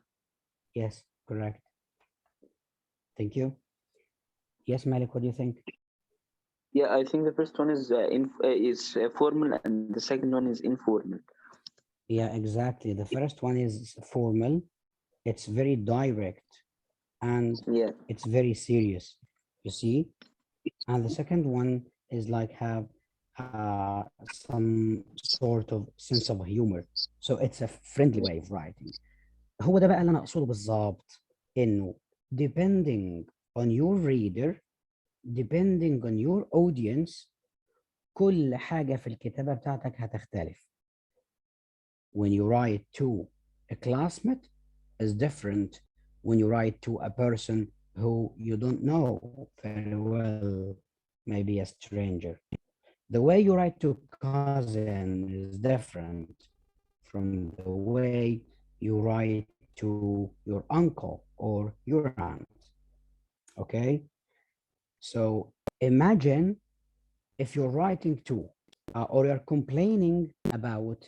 Yes, correct. Thank you. Yes, Malik, what do you think? Yeah, I think the first one is formal and the second one is informal. Yeah, exactly. The first one is formal. It's very direct and Yeah. it's very serious, you see? And the second one is like have some sort of sense of humor. So it's a friendly way of writing. هو ده بقى اللي انا اقصده بالظبط انه depending on your reader, depending on your audience, كل حاجة في الكتابة بتاعتك هتختلف. When you write to a classmate is different when you write to a person who you don't know very well, maybe a stranger. The way you write to cousin is different from the way you write to your uncle or your aunt. Okay? So imagine if you're writing to or you're complaining about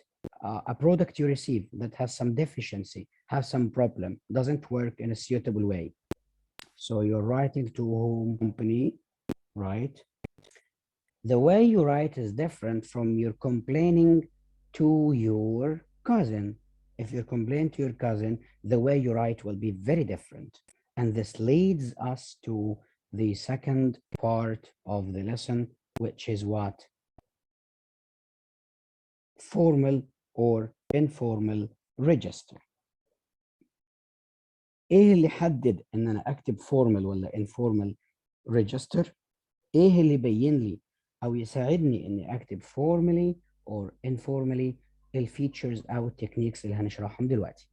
a product you receive that has some deficiency, has some problem, doesn't work in a suitable way. So you're writing to a home company, right? The way you write is different from your complaining to your cousin. If you complain to your cousin, the way you write will be very different. And this leads us to the second part of the lesson, which is what? Formal or informal register. ايه اللي حدد ان انا اكتب formal ولا informal register؟ ايه اللي يبين لي او يساعدني اني اكتب formally or informally الفيتشرز أو التكنيكس اللي هنشرحهم دلوقتي.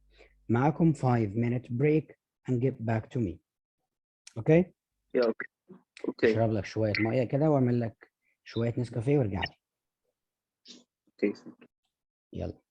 معاكم 5 minute break and get back to me. اوكي؟ Yeah, okay. اشرب لك شوية مية كده واعمل لك شوية نسكافيه وارجع لي. Okay. يلا.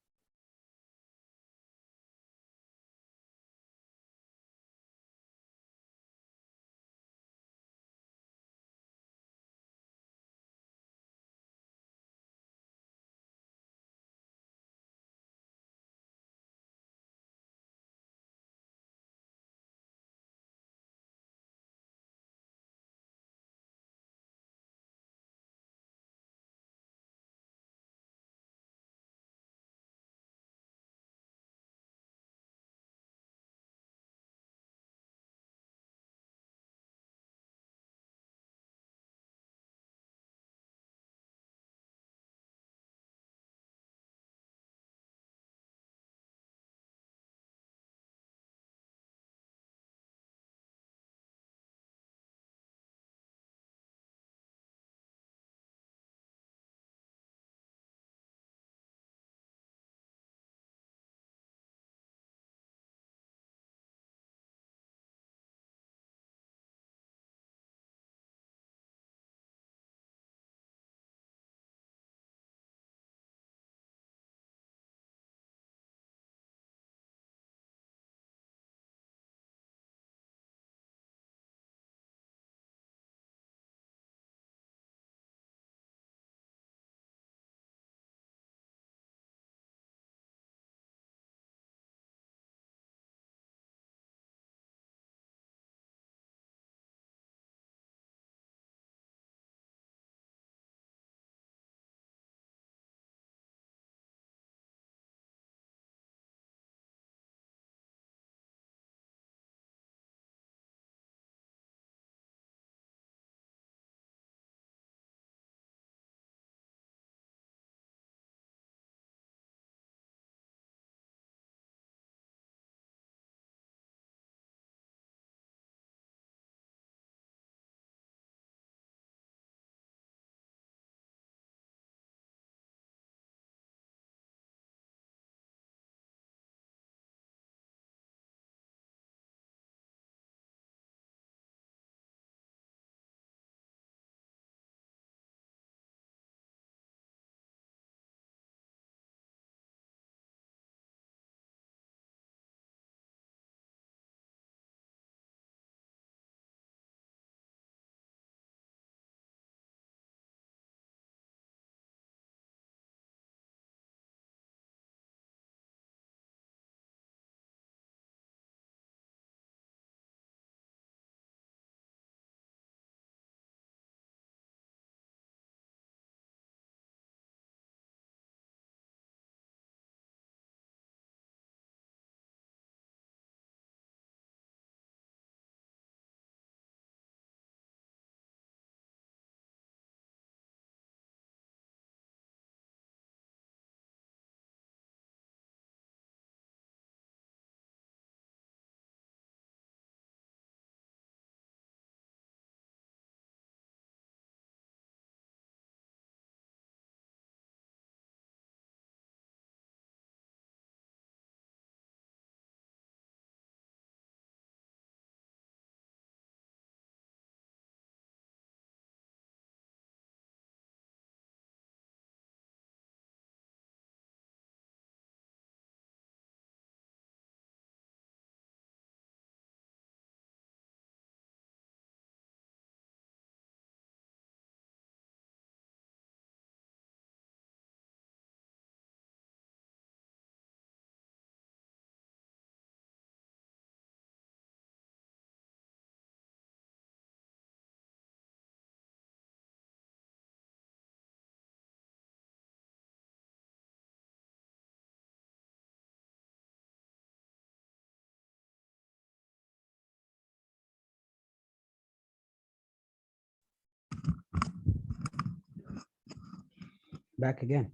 Back again.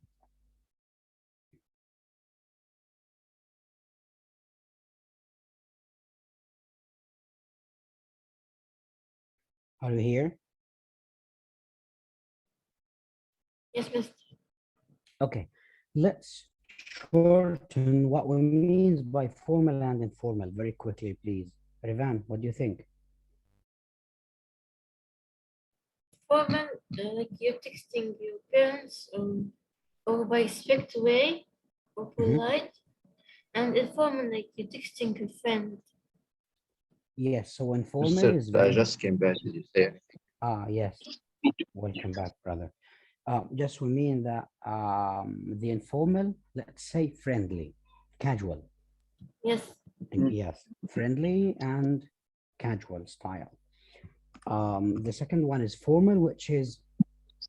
Are you here? Yes, Mr. Okay, let's shorten what we mean by formal and informal very quickly, please. Rivan, what do you think? Formal, like you're texting your parents or by strict way or polite, and informal, like you're texting your friend. Yes, so informal Mister, is I very, just came back. Did you say anything? yes, welcome back, brother. Just we mean that the informal, let's say friendly, casual. Yes, Yes, friendly and casual style. The second one is formal, which is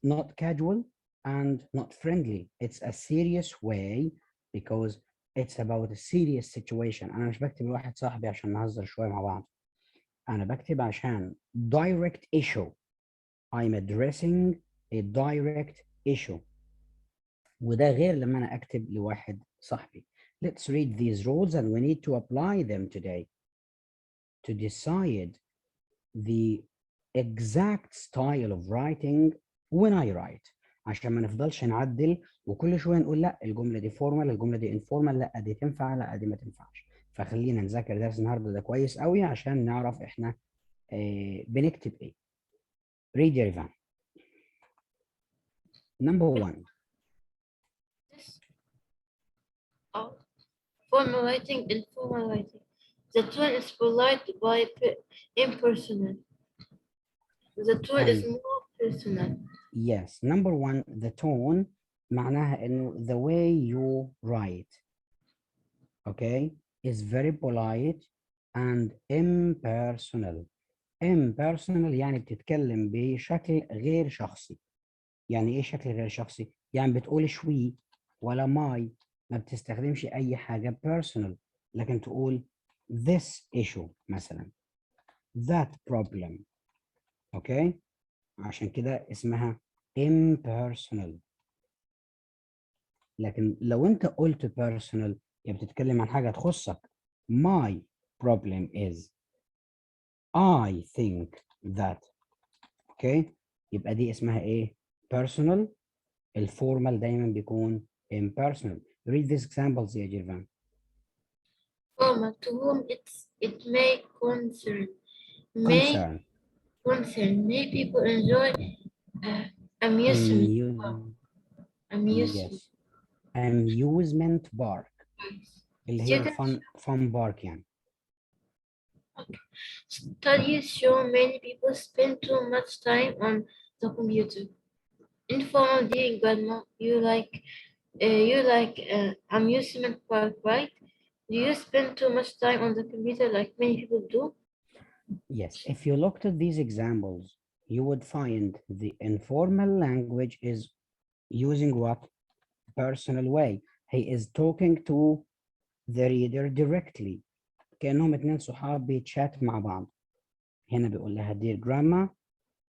not casual and not friendly. It's a serious way because it's about a serious situation. أنا مش بكتب لواحد صاحبي عشان نهزر شوية مع بعض. أنا بكتب عشان direct issue. I'm addressing a direct issue. وده غير لما أنا أكتب لواحد صاحبي. Let's read these rules and we need to apply them today to decide the exact style of writing when I write عشان ما نفضلش نعدل وكل شويه نقول لا الجمله دي فورمال الجمله دي انفورمال لا دي تنفع لا دي ما تنفعش فخلينا نذاكر درس النهارده ده كويس قوي عشان نعرف احنا بنكتب ايه. Read your Ivan. Number one. this are formal writing, informal writing. The tone is polite by impersonal. The tone is And more personal. yes, number one, the tone معناها انه the way you write, okay, is very polite and impersonal. impersonal يعني بتتكلم بشكل غير شخصي. يعني ايه شكل غير شخصي؟ يعني بتقول شوي ولا ماي، ما بتستخدمش اي حاجة personal، لكن تقول this issue مثلا that problem. اوكي؟ عشان كده اسمها impersonal. لكن لو انت قلت personal يعني بتتكلم عن حاجة تخصك. My problem is I think that. اوكي؟ يبقى دي اسمها ايه؟ personal. الفورمال دايما بيكون impersonal. Read these examples يا جيرفان. Formal, to whom it may concern. May concern. concern. May people enjoy amusement. Amusement. Yes. amusement park اللي هي Students, fun park يعني. studies show many people spend too much time on the computer. Informal, dear grandma, you like amusement park, right? Do you spend too much time on the computer like many people do? Yes, if you looked at these examples, you would find the informal language is using what? Personal way. He is talking to the reader directly. كأنهم اتنين صحاب بيتشات مع بعض. هنا بيقول لها dear grandma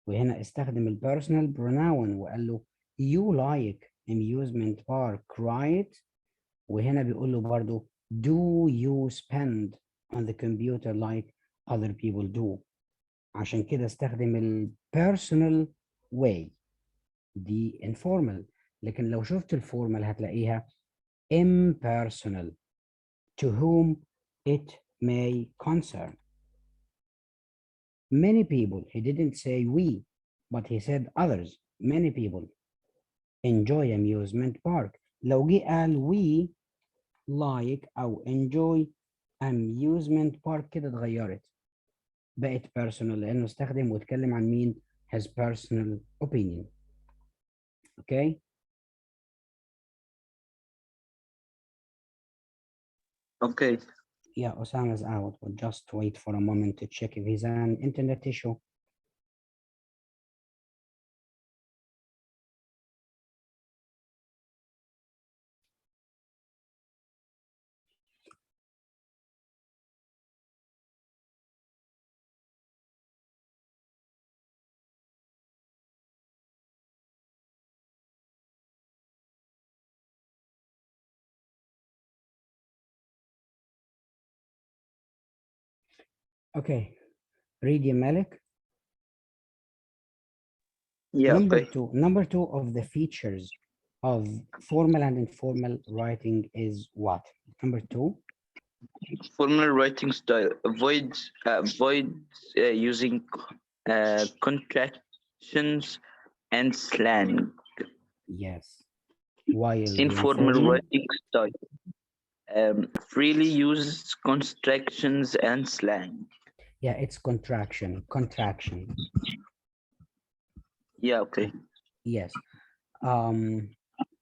وهنا استخدم البيرسونال pronoun وقال له you like amusement park right. وهنا بيقول له برضو do you spend on the computer like other people do. عشان كده استخدم ال personal way دي informal. لكن لو شفت الفورمال هتلاقيها impersonal to whom it may concern. Many people, he didn't say we, but he said others. Many people enjoy amusement park. لو جه قال we like أو enjoy amusement park كده اتغيرت بقت personal لأنه استخدم واتكلم عن مين his personal opinion. Okay. Okay. Yeah, Osama's out. We'll just wait for a moment to check if he's an internet issue. Okay, read your Malik. Yeah, Number okay. two of the features of formal and informal writing is what? Number 2. Formal writing style avoids using contractions and slang. Yes. While the Informal informal, writing style freely uses contractions and slang. yeah, it's contraction. Yeah, okay. Yes.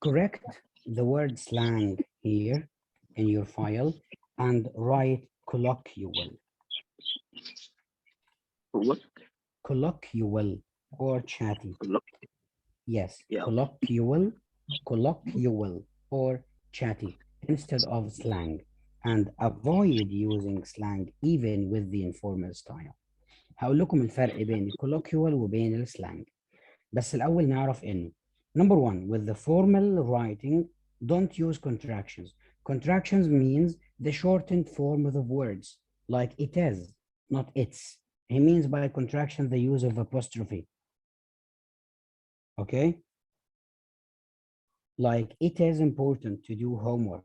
Correct the word slang here in your file and write colloquial. What? Colloquial or chatty. Look, Yes, yeah. colloquial or chatty instead of slang, and avoid using slang even with the informal style. هقول لكم الفرق بين الكولوكيوال وبين السلانج، بس الأول نعرف إنه number one, with the formal writing don't use contractions. Contractions means the shortened form of the words like it is, not it's. He means by contraction the use of apostrophe. Okay? Like it is important to do homework.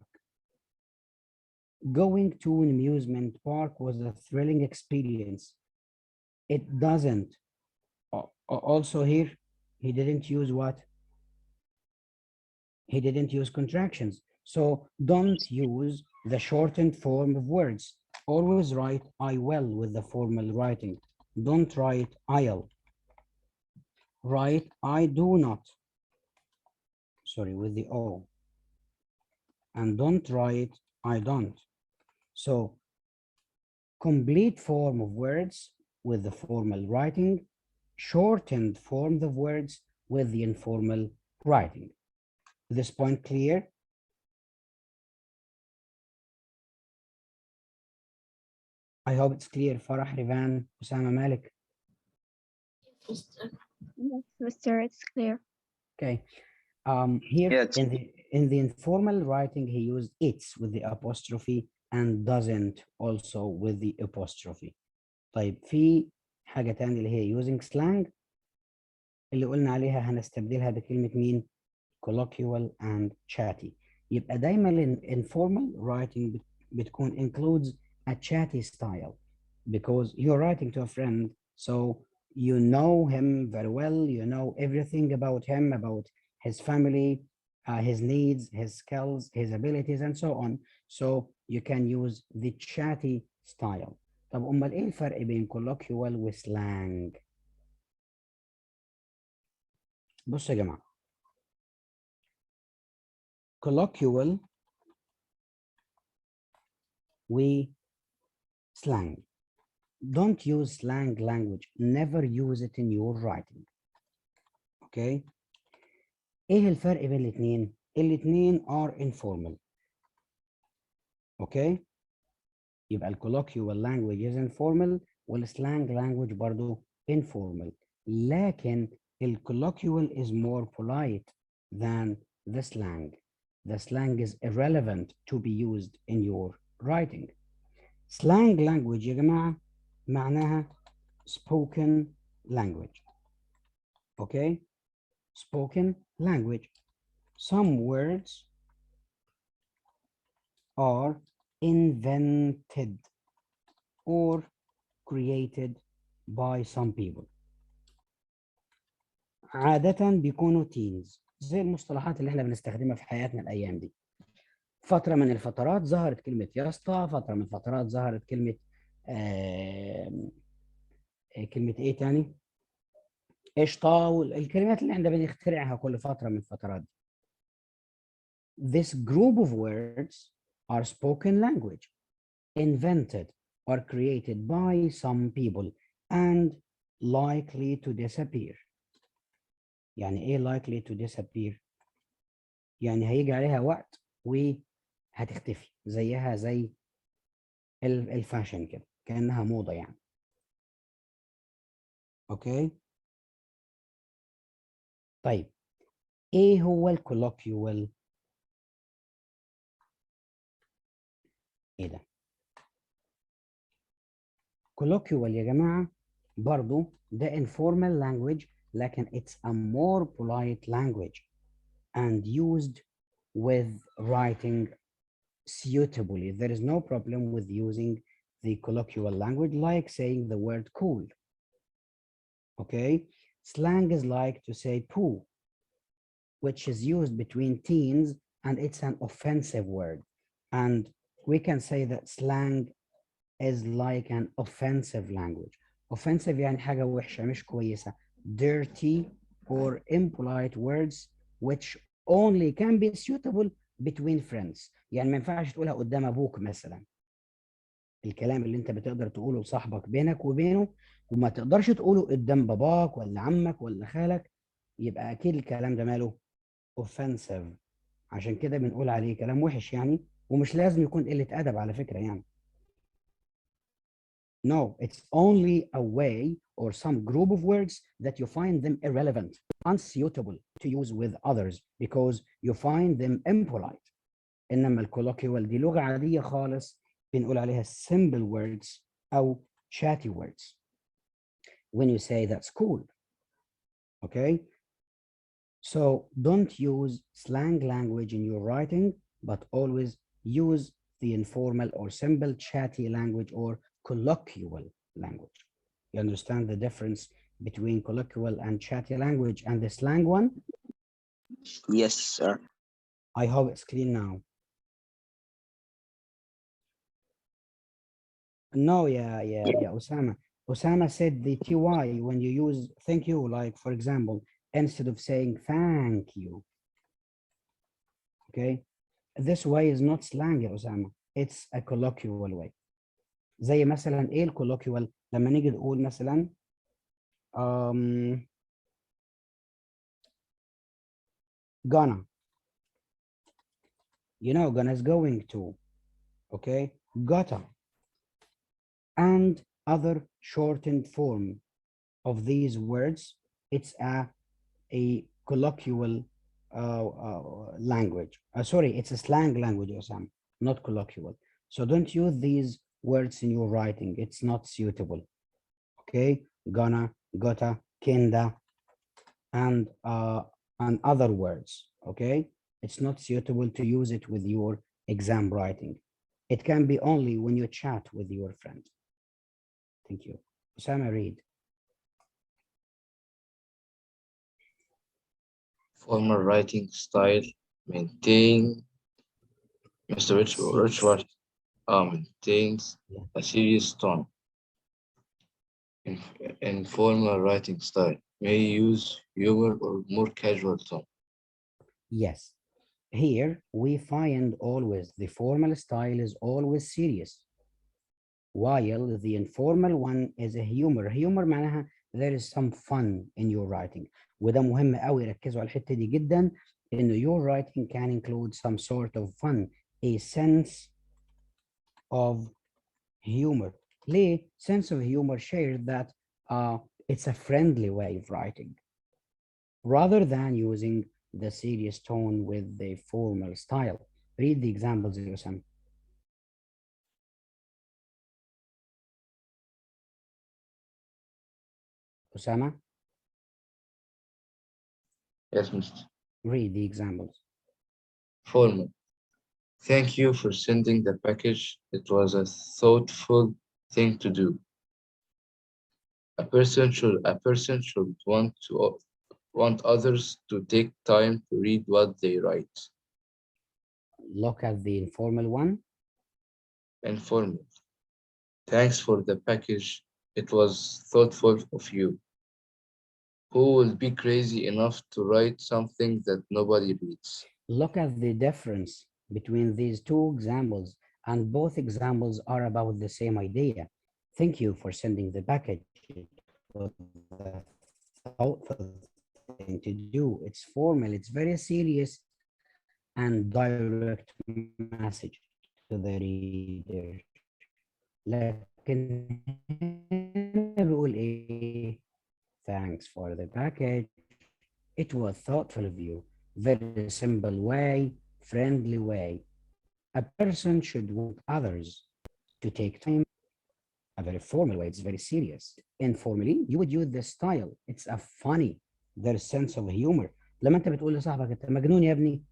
Going to an amusement park was a thrilling experience. It doesn't. Also here, he didn't use what? He didn't use contractions. So don't use the shortened form of words. Always write I will with the formal writing. Don't write I'll. Write I do not. Sorry, with the O. And don't write I don't. So complete form of words with the formal writing, shortened form of words with the informal writing. This point clear? I hope it's clear. Farah, Rivan, Usama, Malik. Yes, Mr. It's clear. Okay. Here Yeah, it's in the informal writing, he used it's with the apostrophe and doesn't also with the apostrophe. طيب في حاجة تانية اللي هي using slang اللي قلنا عليها هنستبدلها بكلمة مين؟ colloquial and chatty. يبقى دايما informal writing بتكون includes a chatty style because you're writing to a friend, so you know him very well, you know everything about him, about his family, his needs, his skills, his abilities, and so on. So you can use the chatty style. طب امال ايه الفرق بين colloquial وسلانج؟ بصوا يا جماعه، colloquial و slang. Don't use slang language. Never use it in your writing. Okay. ايه الفرق بين الاثنين؟ الاثنين are informal. Okay. يبقى colloquial language is informal والslang language برضو informal. لكن colloquial is more polite than the slang. The slang is irrelevant to be used in your writing. Slang language يا جماعة معناها spoken language. Okay? Spoken language. Some words are invented or created by some people. عادة بيكونوا teens زي المصطلحات اللي احنا بنستخدمها في حياتنا الأيام دي. فترة من الفترات ظهرت كلمة يا اسطى، فترة من الفترات ظهرت كلمة كلمة ايه تاني؟ قشطة، الكلمات اللي احنا بنخترعها كل فترة من الفترات دي. This group of words are spoken language, invented or created by some people and likely to disappear. يعني ايه likely to disappear؟ يعني هيجي عليها وقت وهتختفي زيها زي الفاشن كده، كأنها موضة يعني. اوكي. طيب ايه هو الكولوكيوال؟ ايه ده؟ colloquial يا جماعة برضو ده informal language لكن it's a more polite language and used with writing suitably. There is no problem with using the colloquial language, like saying the word cool. Okay, slang is like to say poo, which is used between teens, and it's an offensive word. And we can say that slang is like an offensive language. Offensive يعني حاجة وحشة مش كويسة. Dirty or impolite words which only can be suitable between friends. يعني ما ينفعش تقولها قدام أبوك مثلا. الكلام اللي انت بتقدر تقوله لصاحبك بينك وبينه وما تقدرش تقوله قدام باباك ولا عمك ولا خالك، يبقى أكيد الكلام ده ماله offensive. عشان كده بنقول عليه كلام وحش يعني، ومش لازم يكون قلة أدب على فكرة يعني. No, it's only a way or some group of words that you find them irrelevant, unsuitable to use with others because you find them impolite. إنما الكولوكيوال دي لغة عادية خالص بنقول عليها simple words أو chatty words. When you say that's cool, okay? So don't use slang language in your writing, but always use the informal or simple chatty language or colloquial language. You understand the difference between colloquial and chatty language and the slang one? Yes, sir. I hope it's clear now. No, yeah, Osama. Osama said the TY when you use thank you, like for example, instead of saying thank you. Okay, this way is not slang يا أسامة. It's a colloquial way. زي مثلا ايه الكولوكيوال لما نيجي نقول مثلا gonna, you know, gonna is going to, okay, gotta, and other shortened form of these words. It's a colloquial language. Sorry, it's a slang language, Osam, not colloquial. So don't use these words in your writing. It's not suitable. Okay, gonna, gotta, kinda, and other words. Okay, it's not suitable to use it with your exam writing. It can be only when you chat with your friend. Thank you. Osama, read. Formal writing style, maintain, Mr. Richard maintains Yeah. a serious tone. Informal writing style may use humor or more casual tone. Yes. Here we find always the formal style is always serious, while the informal one is a humor. Humor معناها there is some fun in your writing. وده مهم قوي، ركزوا على الحتة دي جدا، إنه your writing can include some sort of fun, a sense of humor. ليه؟ Sense of humor shares that it's a friendly way of writing, rather than using the serious tone with the formal style. Read the examples, Yusam. Osama, Yes, Mr. read the examples. Formal. Thank you for sending the package. It was a thoughtful thing to do. A person should want others to take time to read what they write. Look at the informal one. Informal. Thanks for the package. It was thoughtful of you. Who will be crazy enough to write something that nobody reads? Look at the difference between these two examples, and both examples are about the same idea. Thank you for sending the package. It was a thoughtful thing to do. It's formal, it's very serious and direct message to the reader. لكن هنا بيقول إيه؟ Thanks for the package. It was thoughtful of you. Very simple way, friendly way. A person should want others to take time. A very formal way, it's very serious. Informally, you would use the style. It's a funny, there's sense of humor. لما انت بتقول لصاحبك انت مجنون يا ابني،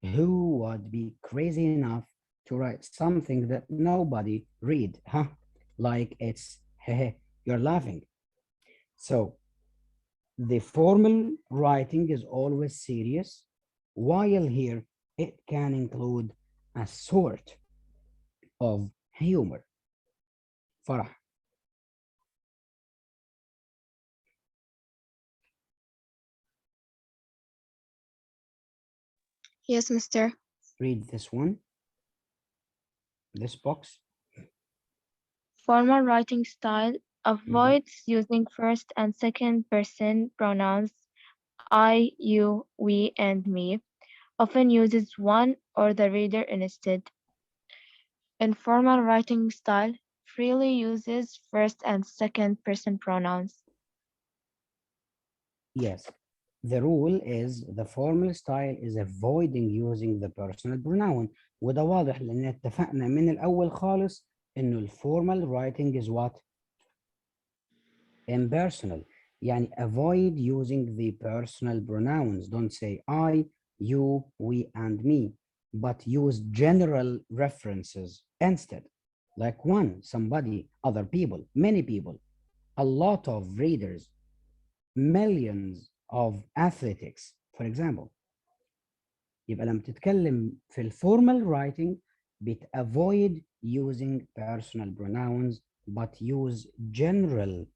who would be crazy enough to write something that nobody read, huh? Like it's hehe, you're laughing. So the formal writing is always serious, while here it can include a sort of humor. فرح. Yes, mister. Read this one, this box. Formal writing style Mhm. avoids using first and second person pronouns I, you, we, and me. Often uses one or the reader instead. Informal writing style freely uses first and second person pronouns. Yes, the rule is the formal style is avoiding using the personal pronoun. وده واضح لان اتفقنا من الاول خالص انه الفورمال writing is what impersonal. يعني avoid using the personal pronouns. Don't say I, you, we, and me, but use general references instead. Like one, somebody, other people, many people, a lot of readers, millions of athletics, for example. يبقى لما تتكلم في الفورمال writing avoid using personal pronouns but use general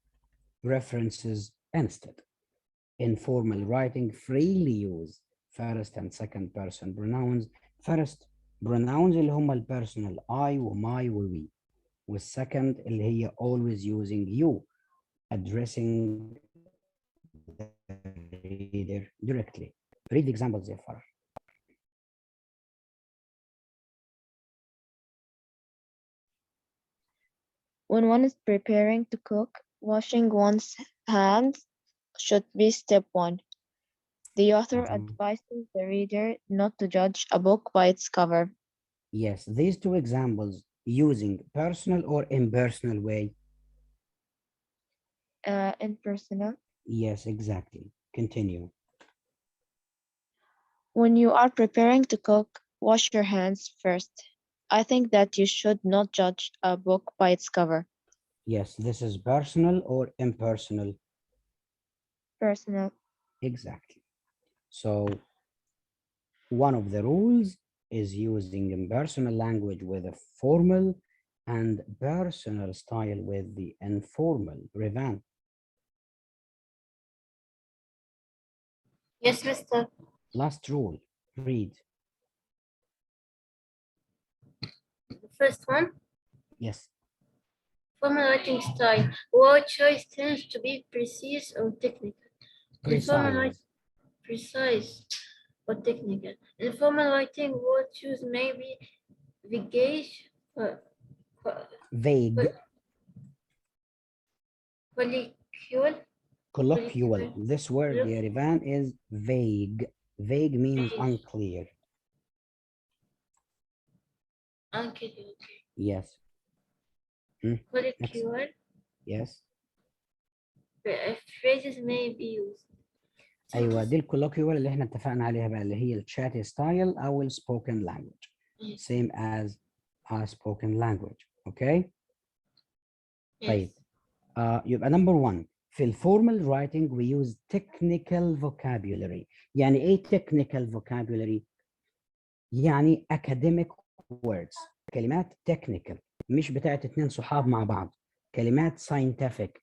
references instead. Informal writing freely use first and second person pronouns. First pronouns اللي هم البيرسونال I وماي ووي، والسكند اللي هي always using you addressing the reader directly. Read the examples يا فرح. When one is preparing to cook, washing one's hands should be step one. The author advises the reader not to judge a book by its cover. Yes, these two examples using personal or impersonal way. Impersonal. Yes, exactly. Continue. When you are preparing to cook, wash your hands first. I think that you should not judge a book by its cover. Yes, this is personal or impersonal. Personal. Exactly. So one of the rules is using impersonal language with a formal and personal style with the informal. Revan. Yes, mister. Last rule. Read. The first one, Yes. formal writing style. Word choice tends to be precise or technical. Informal writing, Precise. precise or technical. Informal writing, word choice may be vague, Vague. colloquial, Colloquial. This word, Revan, is vague. Vague means Vague. unclear. unclear, Yes. Next. colloquial. Yes. Phrases may be used. ايوه دي الكولوكيوال اللي احنا اتفقنا عليها بقى اللي هي الشاتي ستايل او السبوكن لانجوج. Same as a spoken language. Okay. طيب يبقى number one في الفورمال writing we use technical vocabulary. يعني ايه technical vocabulary؟ يعني academic words، كلمات technical مش بتاعت اتنين صحاب مع بعض، كلمات scientific.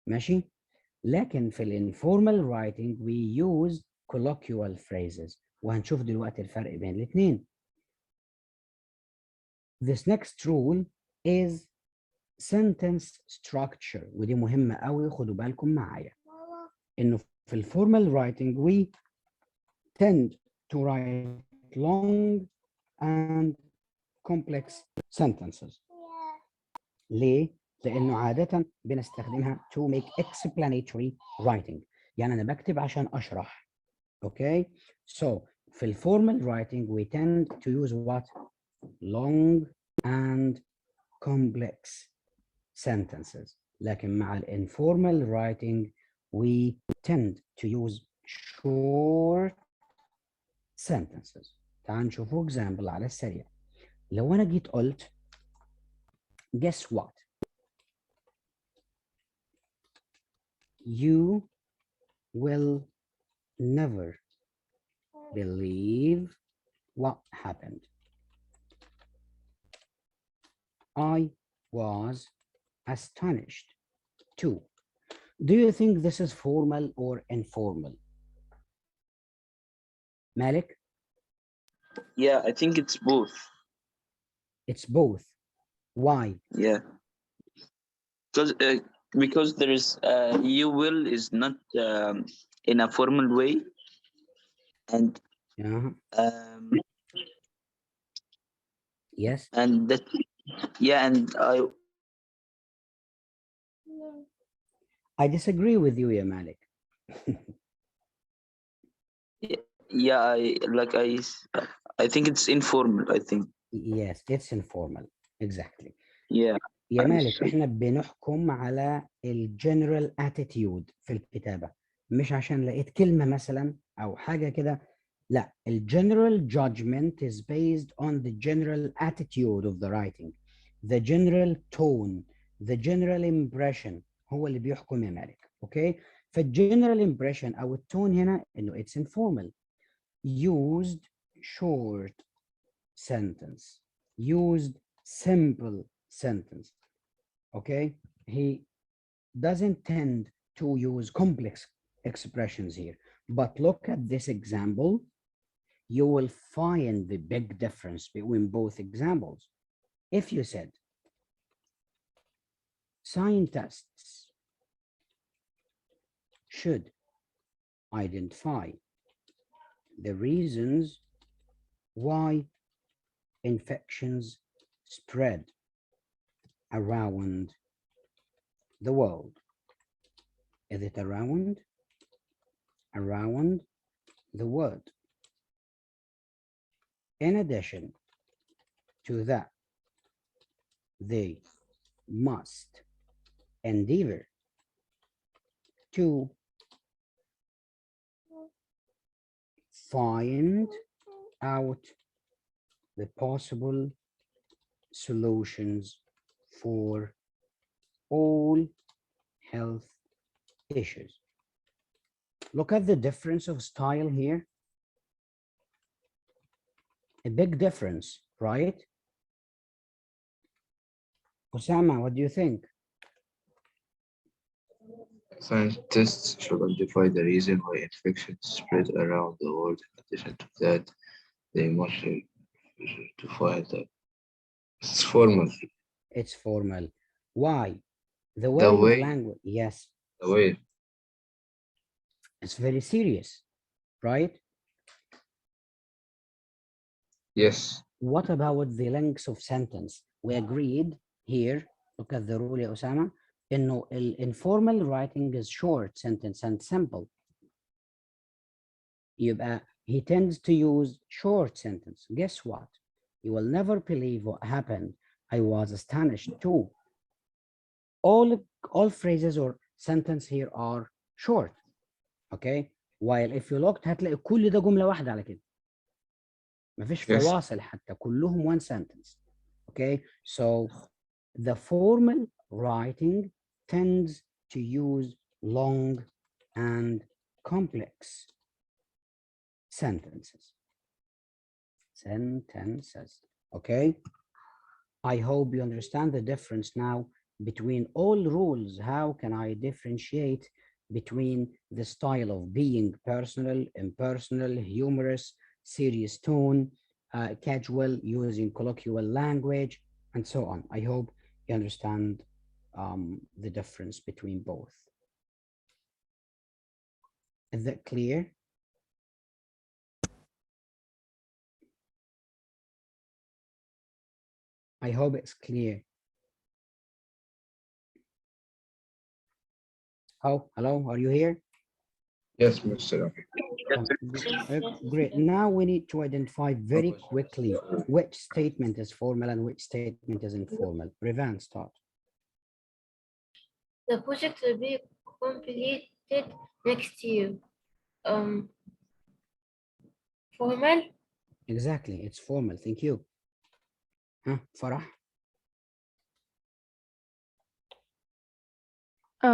ماشي؟ لكن في الانفورمال writing we use colloquial phrases وهنشوف دلوقتي الفرق بين الاثنين. This next rule is sentence structure ودي مهمة قوي خدوا بالكم معايا انه في الفورمال writing we tend to write long and complex sentences. ليه؟ لأنه عادة بنستخدمها to make explanatory writing. يعني أنا بكتب عشان أشرح. Okay? So في الفورمال writing we tend to use what? Long and complex sentences. لكن مع الانفورمال writing we tend to use short sentences. تعال نشوفوا example على السريع. لو أنا جيت قلت guess what? You will never believe what happened. I was astonished too. Do you think this is formal or informal? Malik? Yeah, I think it's both. It's both. Why? Yeah, because there is you will is not in a formal way, and Uh-huh. um, Yes. and that yeah, and I disagree with you, ya Malik. yeah, I think it's informal. I think Yes, it's informal. Exactly. yeah. يا I مالك see. احنا بنحكم على الجنرال اتيتيود في الكتابة، مش عشان لقيت كلمة مثلا او حاجة كده. لا، الجنرال judgment is based on the general attitude of the writing, the general tone, the general impression هو اللي بيحكم يا مالك. اوكي، فالجنرال impression او التون هنا انه it's informal. Used short sentence, used simple sentence. Okay, he doesn't tend to use complex expressions here, but look at this example. You will find the big difference between both examples. If you said scientists should identify the reasons why infections spread around the world. Is it around? Around the world. In addition to that, they must endeavor to find out the possible solutions for all health issues. Look at the difference of style here. A big difference, right? Osama, what do you think? Scientists should identify the reason why infections spread around the world. In addition to that, they must to find that it's formal. It's formal. Why? The The way of way, language. Yes, the way. it's very serious, right? Yes. What about the lengths of sentence? We agreed here, look at the rule يا أسامة, إنه informal writing is short sentence and simple. يبقى he tends to use short sentence. Guess what? You will never believe what happened. I was astonished too. All phrases or sentence here are short. Okay? While if you looked هتلاقي كل ده جملة واحدة على كده. مفيش فواصل حتى، كلهم one sentence. Okay, so the formal writing tends to use long and complex sentences. Okay, I hope you understand the difference now between all rules. How can I differentiate between the style of being personal, impersonal, humorous, serious tone, casual, using colloquial language, and so on. I hope you understand the difference between both. Is that clear? I hope it's clear. Oh, hello, are you here? Yes, Mr. Rafi. Great. Now we need to identify very quickly which statement is formal and which statement is informal. Revan, start. The project will be completed next year. Formal. Exactly, it's formal. Thank you. Huh, Farah?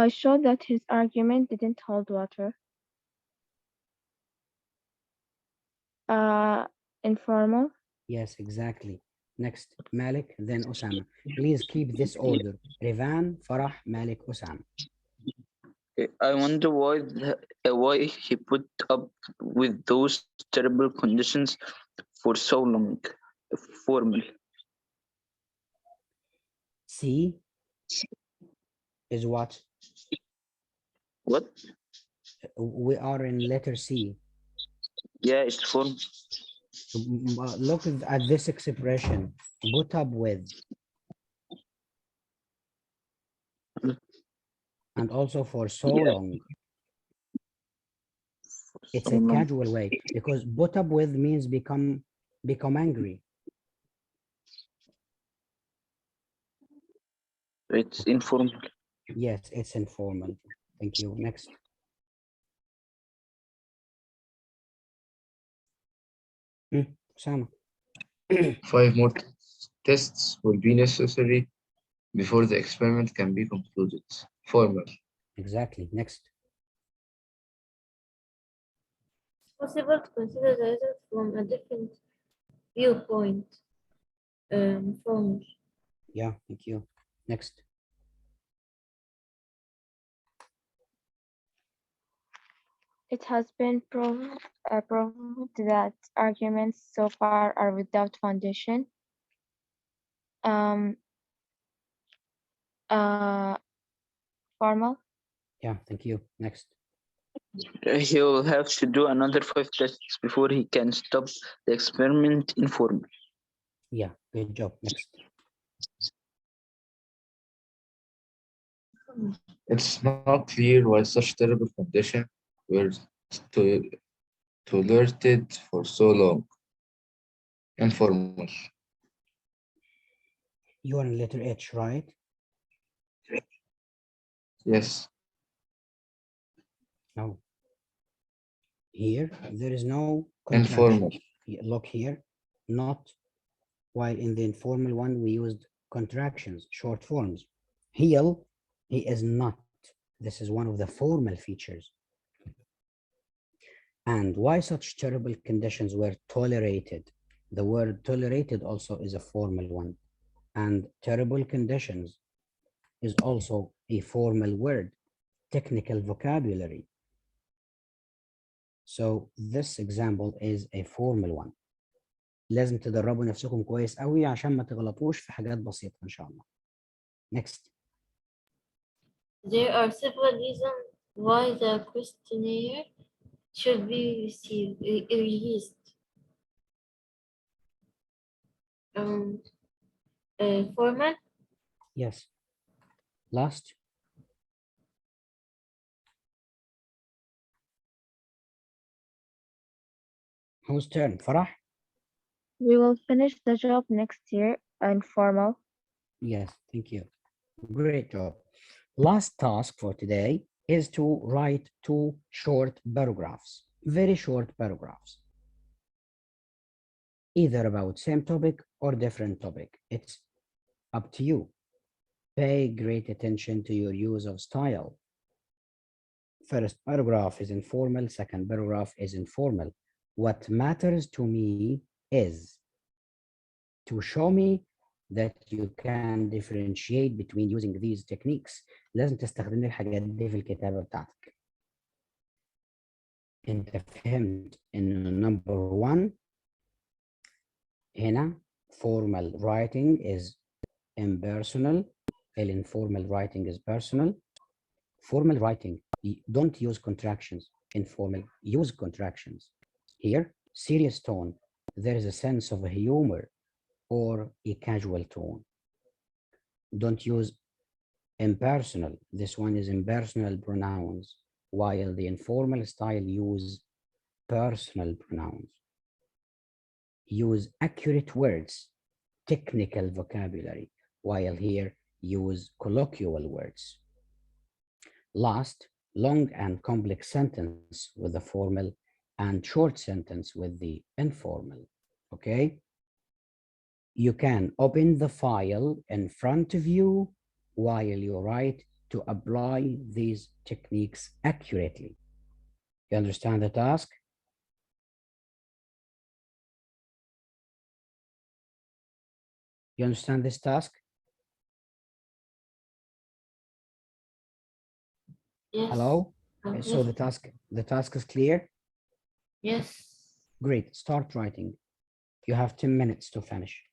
Showed that his argument didn't hold water. Informal. Yes, exactly. Next, Malik, then Osama. Please keep this order. Rivan, Farah, Malik, Osama. I wonder why he put up with those terrible conditions for so long. Formal. C is what? What? We are in letter C. Yeah, it's formal. Look at this expression. Put up with. And also for so Yeah, long. It's a formal. casual way because put up with means become angry. It's informal. Yes, it's informal. Thank you. Next. Osama. 5 more tests will be necessary before the experiment can be concluded. Formal. Exactly. Next. Possible to consider the result from a different viewpoint. Formal. Yeah, thank you. Next. It has been proved that arguments so far are without foundation. Um, uh, Formal. Yeah, thank you. Next. He'll have to do another 5 tests before he can stop the experiment informal. Yeah, good job. Next. It's not clear why such terrible conditions were to- tolerated for so long. Informal. You are in letter H, right? Yes. No. Here, there is no contraction. Informal. Look here, not, while in the informal one, we used contractions, short forms. Heal, he is not. This is one of the formal features. And why such terrible conditions were tolerated? The word tolerated also is a formal one. And terrible conditions is also a formal word, technical vocabulary. So this example is a formal one. لازم تدربوا نفسكم كويس قوي عشان ما تغلطوش في حاجات بسيطة إن شاء الله. Next. There are several reasons why the questionnaire should be released. Formal. Yes. Last. Whose turn? Farah? We will finish the job next year. Informal. Yes, thank you. Great job. Last task for today is to write 2 short paragraphs, very short paragraphs, either about same topic or different topic. It's up to you. Pay great attention to your use of style. First paragraph is informal, second paragraph is informal. What matters to me is to show me that you can differentiate between using these techniques. لازم تستخدمي الحاجات دي في الكتابة بتاعتك. انت فهمت ان number 1 هنا formal writing is impersonal, informal writing is personal. Formal writing, don't use contractions. Informal, use contractions. Here, serious tone, there is a sense of humor or a casual tone. Don't use impersonal. This one is impersonal pronouns, while the informal style use personal pronouns. Use accurate words, technical vocabulary, while here use colloquial words. Last, long and complex sentence with the formal and short sentence with the informal. Okay? You can open the file in front of you while you write to apply these techniques accurately. You understand the task? You understand this task? Yes. Hello? So Yes. the task is clear? Yes. Great, start writing. You have 10 minutes to finish.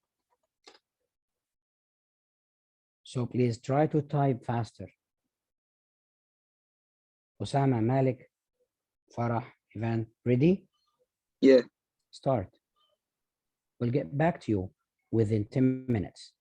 So please try to type faster. Osama, Malik, Farah, Ivan, ready? Yeah. Start. We'll get back to you within 10 minutes.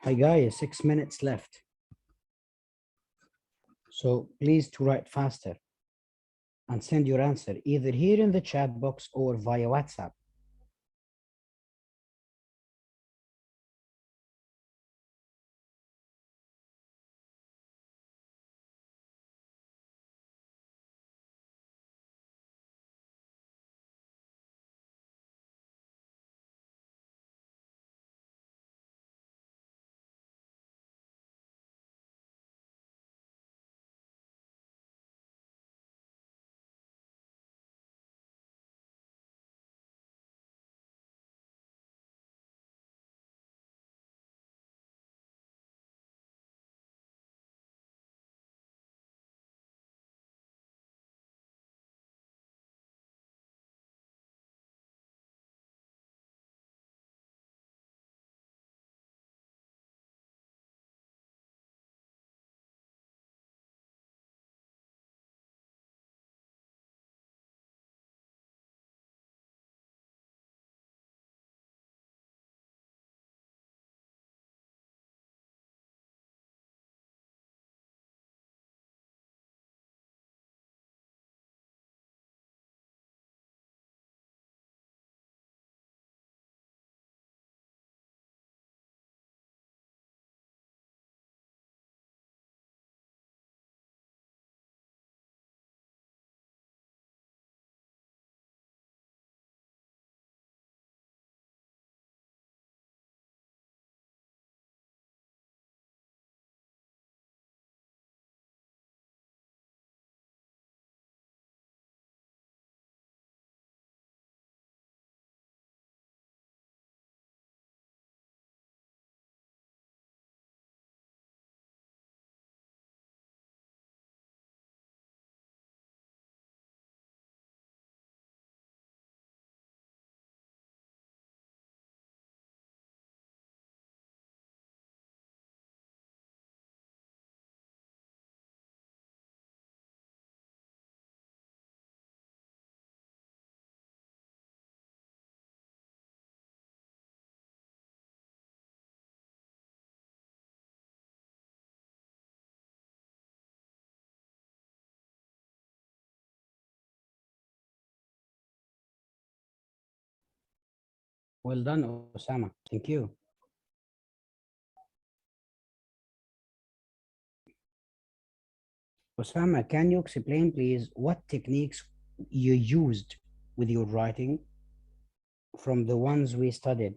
Hi guys, 6 minutes left. So please to write faster and send your answer either here in the chat box or via WhatsApp. Well done, Osama. Thank you. Osama, can you explain, please, what techniques you used with your writing from the ones we studied?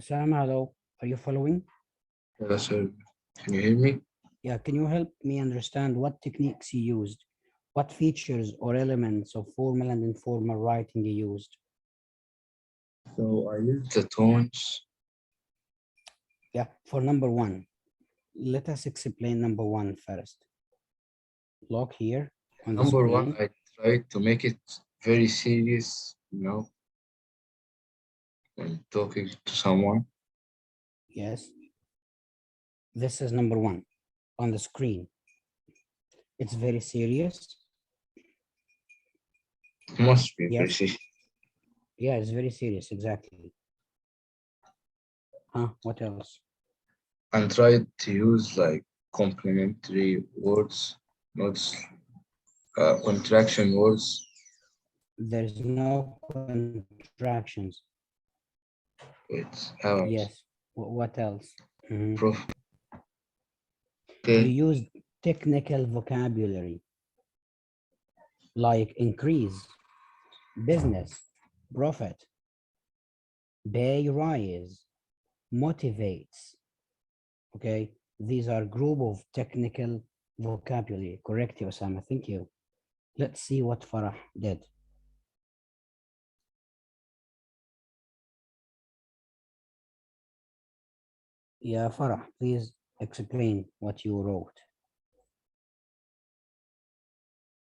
Osama, hello. Are you following? Yes, sir. Can you hear me? Yeah, can you help me understand what techniques you used? What features or elements of formal and informal writing you used? So I use the tones. Yeah, for number one, let us explain number one first. Look here on the Number one, screen. I tried to make it very serious, when talking to someone. Yes, this is number one on the screen. It's very serious. It must be very Yes, serious. yeah, it's very serious, exactly. Huh, what else? And tried to use like complementary words, not contraction words. There's no contractions. It's how Yes, what else? Mhm. prof. You Okay, use technical vocabulary like increase, business, profit, pay rise, motivates. Okay, these are group of technical vocabulary. Correct, Osama. Thank you. Let's see what Farah did. Yeah, Farah, please explain what you wrote.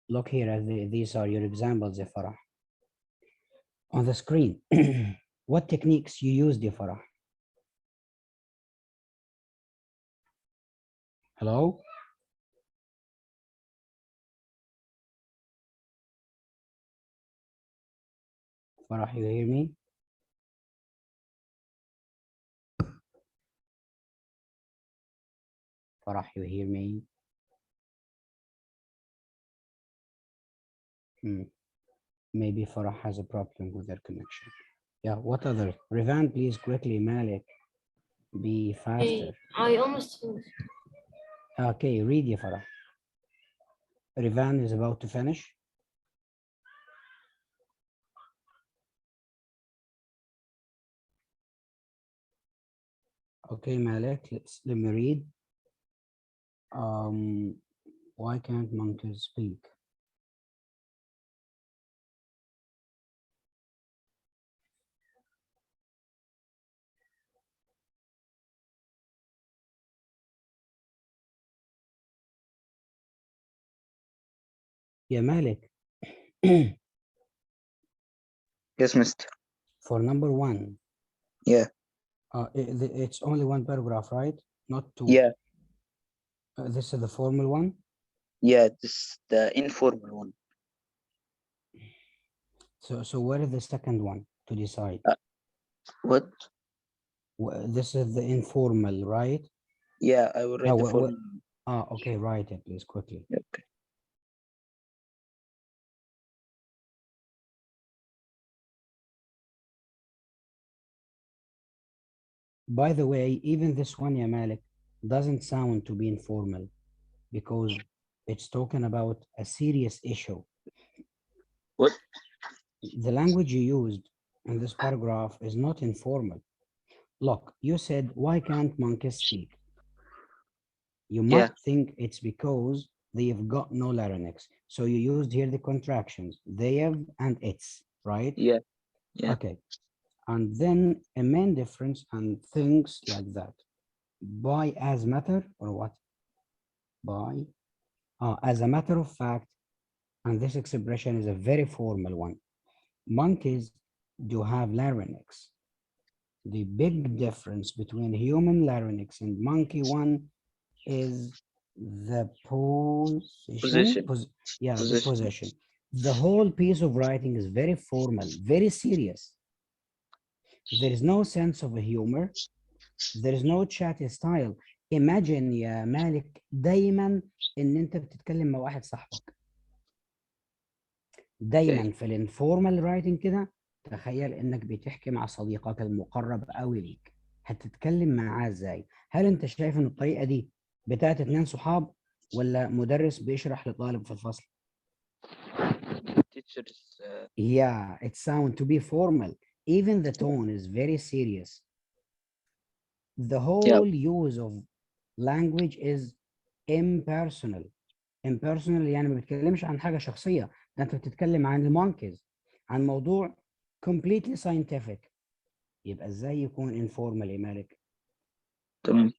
Look here, these are your examples, Farah. On the screen, what techniques you used, Farah? Hello? Farah, you hear me? Farah, you hear me? Maybe Farah has a problem with their connection. Yeah, what other? Revan, please quickly, Malik. Be faster. I almost finished. Okay, read ya Farah. Revan is about to finish. Okay, Malik, let me read. Why can't monkeys speak? Yeah, Malik. Yes, mister. For number one, Yeah. it's only one paragraph, right? Not two. Yeah. This is the formal one. Yeah. This is the informal one. So where is the second one to decide? What? This is the informal, right? Yeah, I will write the formal. Okay, write it, please, quickly. Okay. By the way, even this one, ya Malik, doesn't sound to be informal because it's talking about a serious issue. What? The language you used in this paragraph is not informal. Look, you said, why can't monkeys speak? You Yeah. might think it's because they've got no larynx. So you used here the contractions, they have and it's, right? Yeah. Yeah. Okay. And then a main difference and things like that. By as matter or what? By as a matter of fact, and this expression is a very formal one. Monkeys do have larynx. The big difference between human larynx and monkey one is the position. Position. Yeah, the Position. position. The whole piece of writing is very formal, very serious. There is no sense of humor. There is no chatty style. Imagine يا مالك دايما ان انت بتتكلم مع واحد صاحبك. Okay. دايما في الانفورمال رايتنج كده تخيل انك بتحكي مع صديقك المقرب قوي ليك. هتتكلم معاه ازاي؟ هل انت شايف ان الطريقه دي بتاعت اتنين صحاب ولا مدرس بيشرح لطالب في الفصل؟ Teachers. Yeah, it sounds to be formal. Even the tone is very serious. The Yeah. whole use of language is impersonal. Impersonal يعني ما بتتكلمش عن حاجة شخصية، ده انت بتتكلم عن المونكيز، عن موضوع completely scientific. يبقى ازاي يكون informal يا مالك؟ تمام.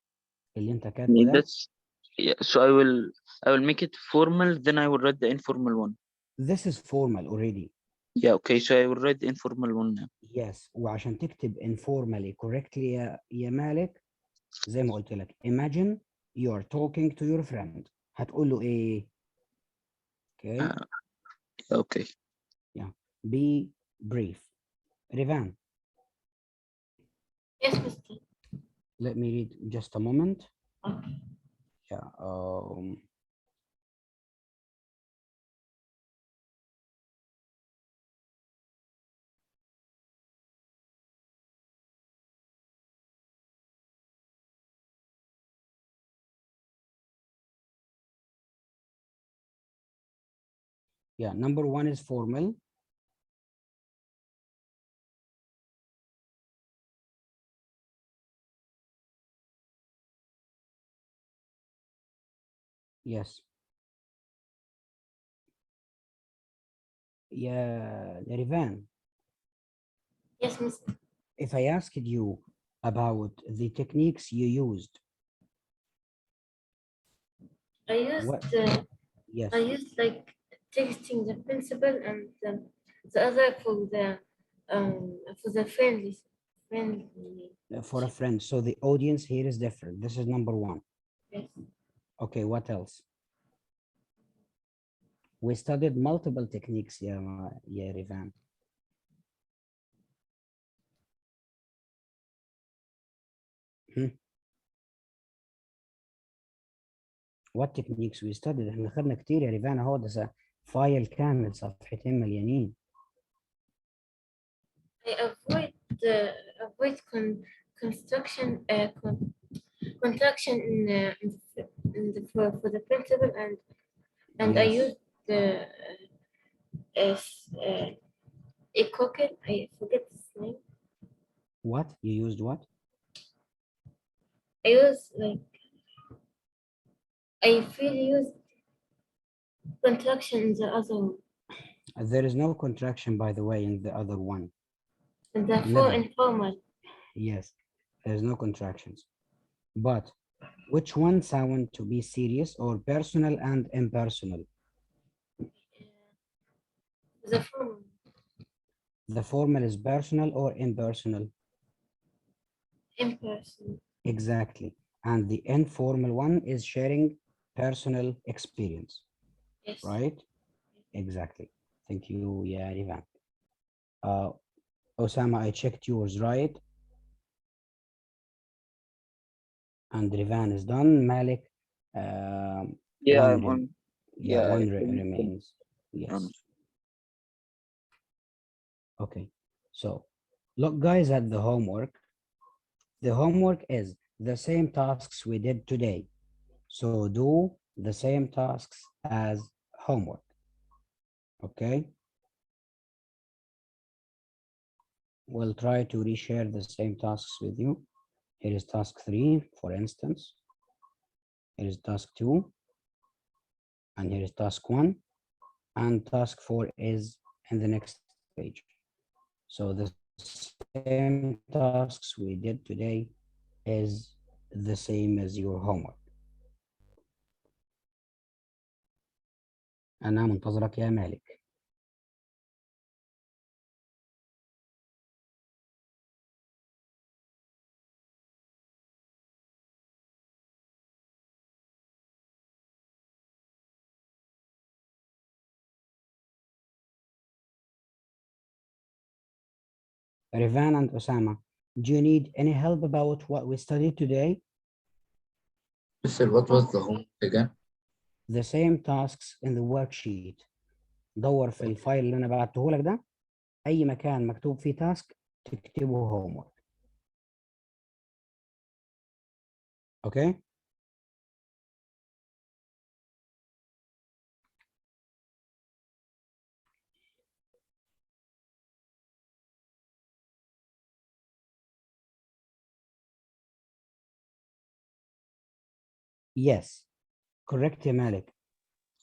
اللي انت كاتبه ده. That's yeah. So I will make it formal. Then I will write the informal one. This is formal already. Yeah. Okay. So I will write the informal one now. Yes. وعشان تكتب informally correctly يا مالك زي ما قلت لك imagine you are talking to your friend. هتقول له ايه؟ Okay. Okay. Yeah. Be brief. Rivan. Yes, Mr. Let me read just a moment. Okay. Yeah. Yeah, number one is formal. Yes. Yeah, Rivan, Yes, Mr. if I asked you about the techniques you used, I used what? Yes, I used like texting the principal and the other for the friendly. for a friend. So the audience here is different. This is number one. Yes. Okay, what else? We studied multiple techniques, yeah, Rivan. What techniques we studied؟ احنا خدنا كتير يا ريفان اهو، ده فايل كامل صفحتين مليانين. I avoid construction contraction for the principal and I Yes. use the a cocket. I forget his name. What? You used what? I use like I feel used contraction in the other one. There is no contraction, by the way, in the other one. And the for Never. informal. Yes, there's no contractions. But which one sound to be serious or personal and impersonal? The formal. The formal is personal or impersonal? Impersonal. Exactly. And the informal one is sharing personal experience, Yes. right? Exactly. Thank you, yeah, Rivan. Osama, I checked yours, right? And Rivan is done. Malik, Yeah, one I'm on. Yeah, I finished it. remains. Yes. Okay. So look, guys, at the homework. The homework is the same tasks we did today. So do the same tasks as homework. Okay. We'll try to reshare the same tasks with you. Here is task 3, for instance. Here is task 2. And here is task 1. And task 4 is in the next page. So the same tasks we did today is the same as your homework. أنا منتظرك يا مالك. Rivan and Osama, do you need any help about what we studied today? Mister, what was the homework again? The same tasks in the worksheet. دور في الفايل اللي أنا بعته لك ده، أي مكان مكتوب فيه تاسك تكتبه homework. Okay? Yes. Correct, يا مالك.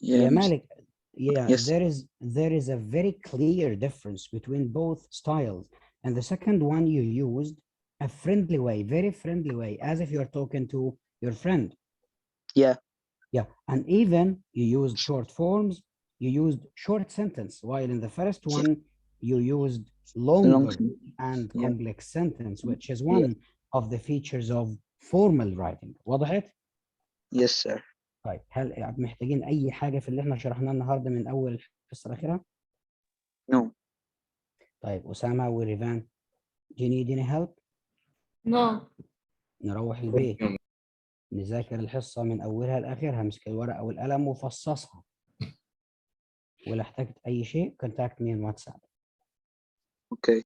Yeah, يا مالك, yeah, yes. there is a very clear difference between both styles. And the second one, you used a friendly way, very friendly way, as if you're talking to your friend. Yeah, Yeah, and even you used short forms, you used short sentence, while in the first one, you used long. longer and Yeah, complex sentence, which is yeah. one of the features of formal writing. وضحت؟ Yes, sir. طيب هل محتاجين أي حاجة في اللي احنا شرحناه النهارده من أول الحصة الأخيرة؟ No. طيب أسامة وريفان, do you need any help؟ No. نروح البيت نذاكر الحصة من أولها لآخرها، امسك الورقة والقلم وفصصها. ولو احتجت أي شيء contact me on WhatsApp. Okay.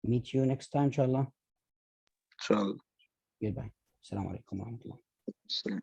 Meet you next time إن شاء الله. إن شاء الله. Goodbye. السلام عليكم ورحمة الله. السلام.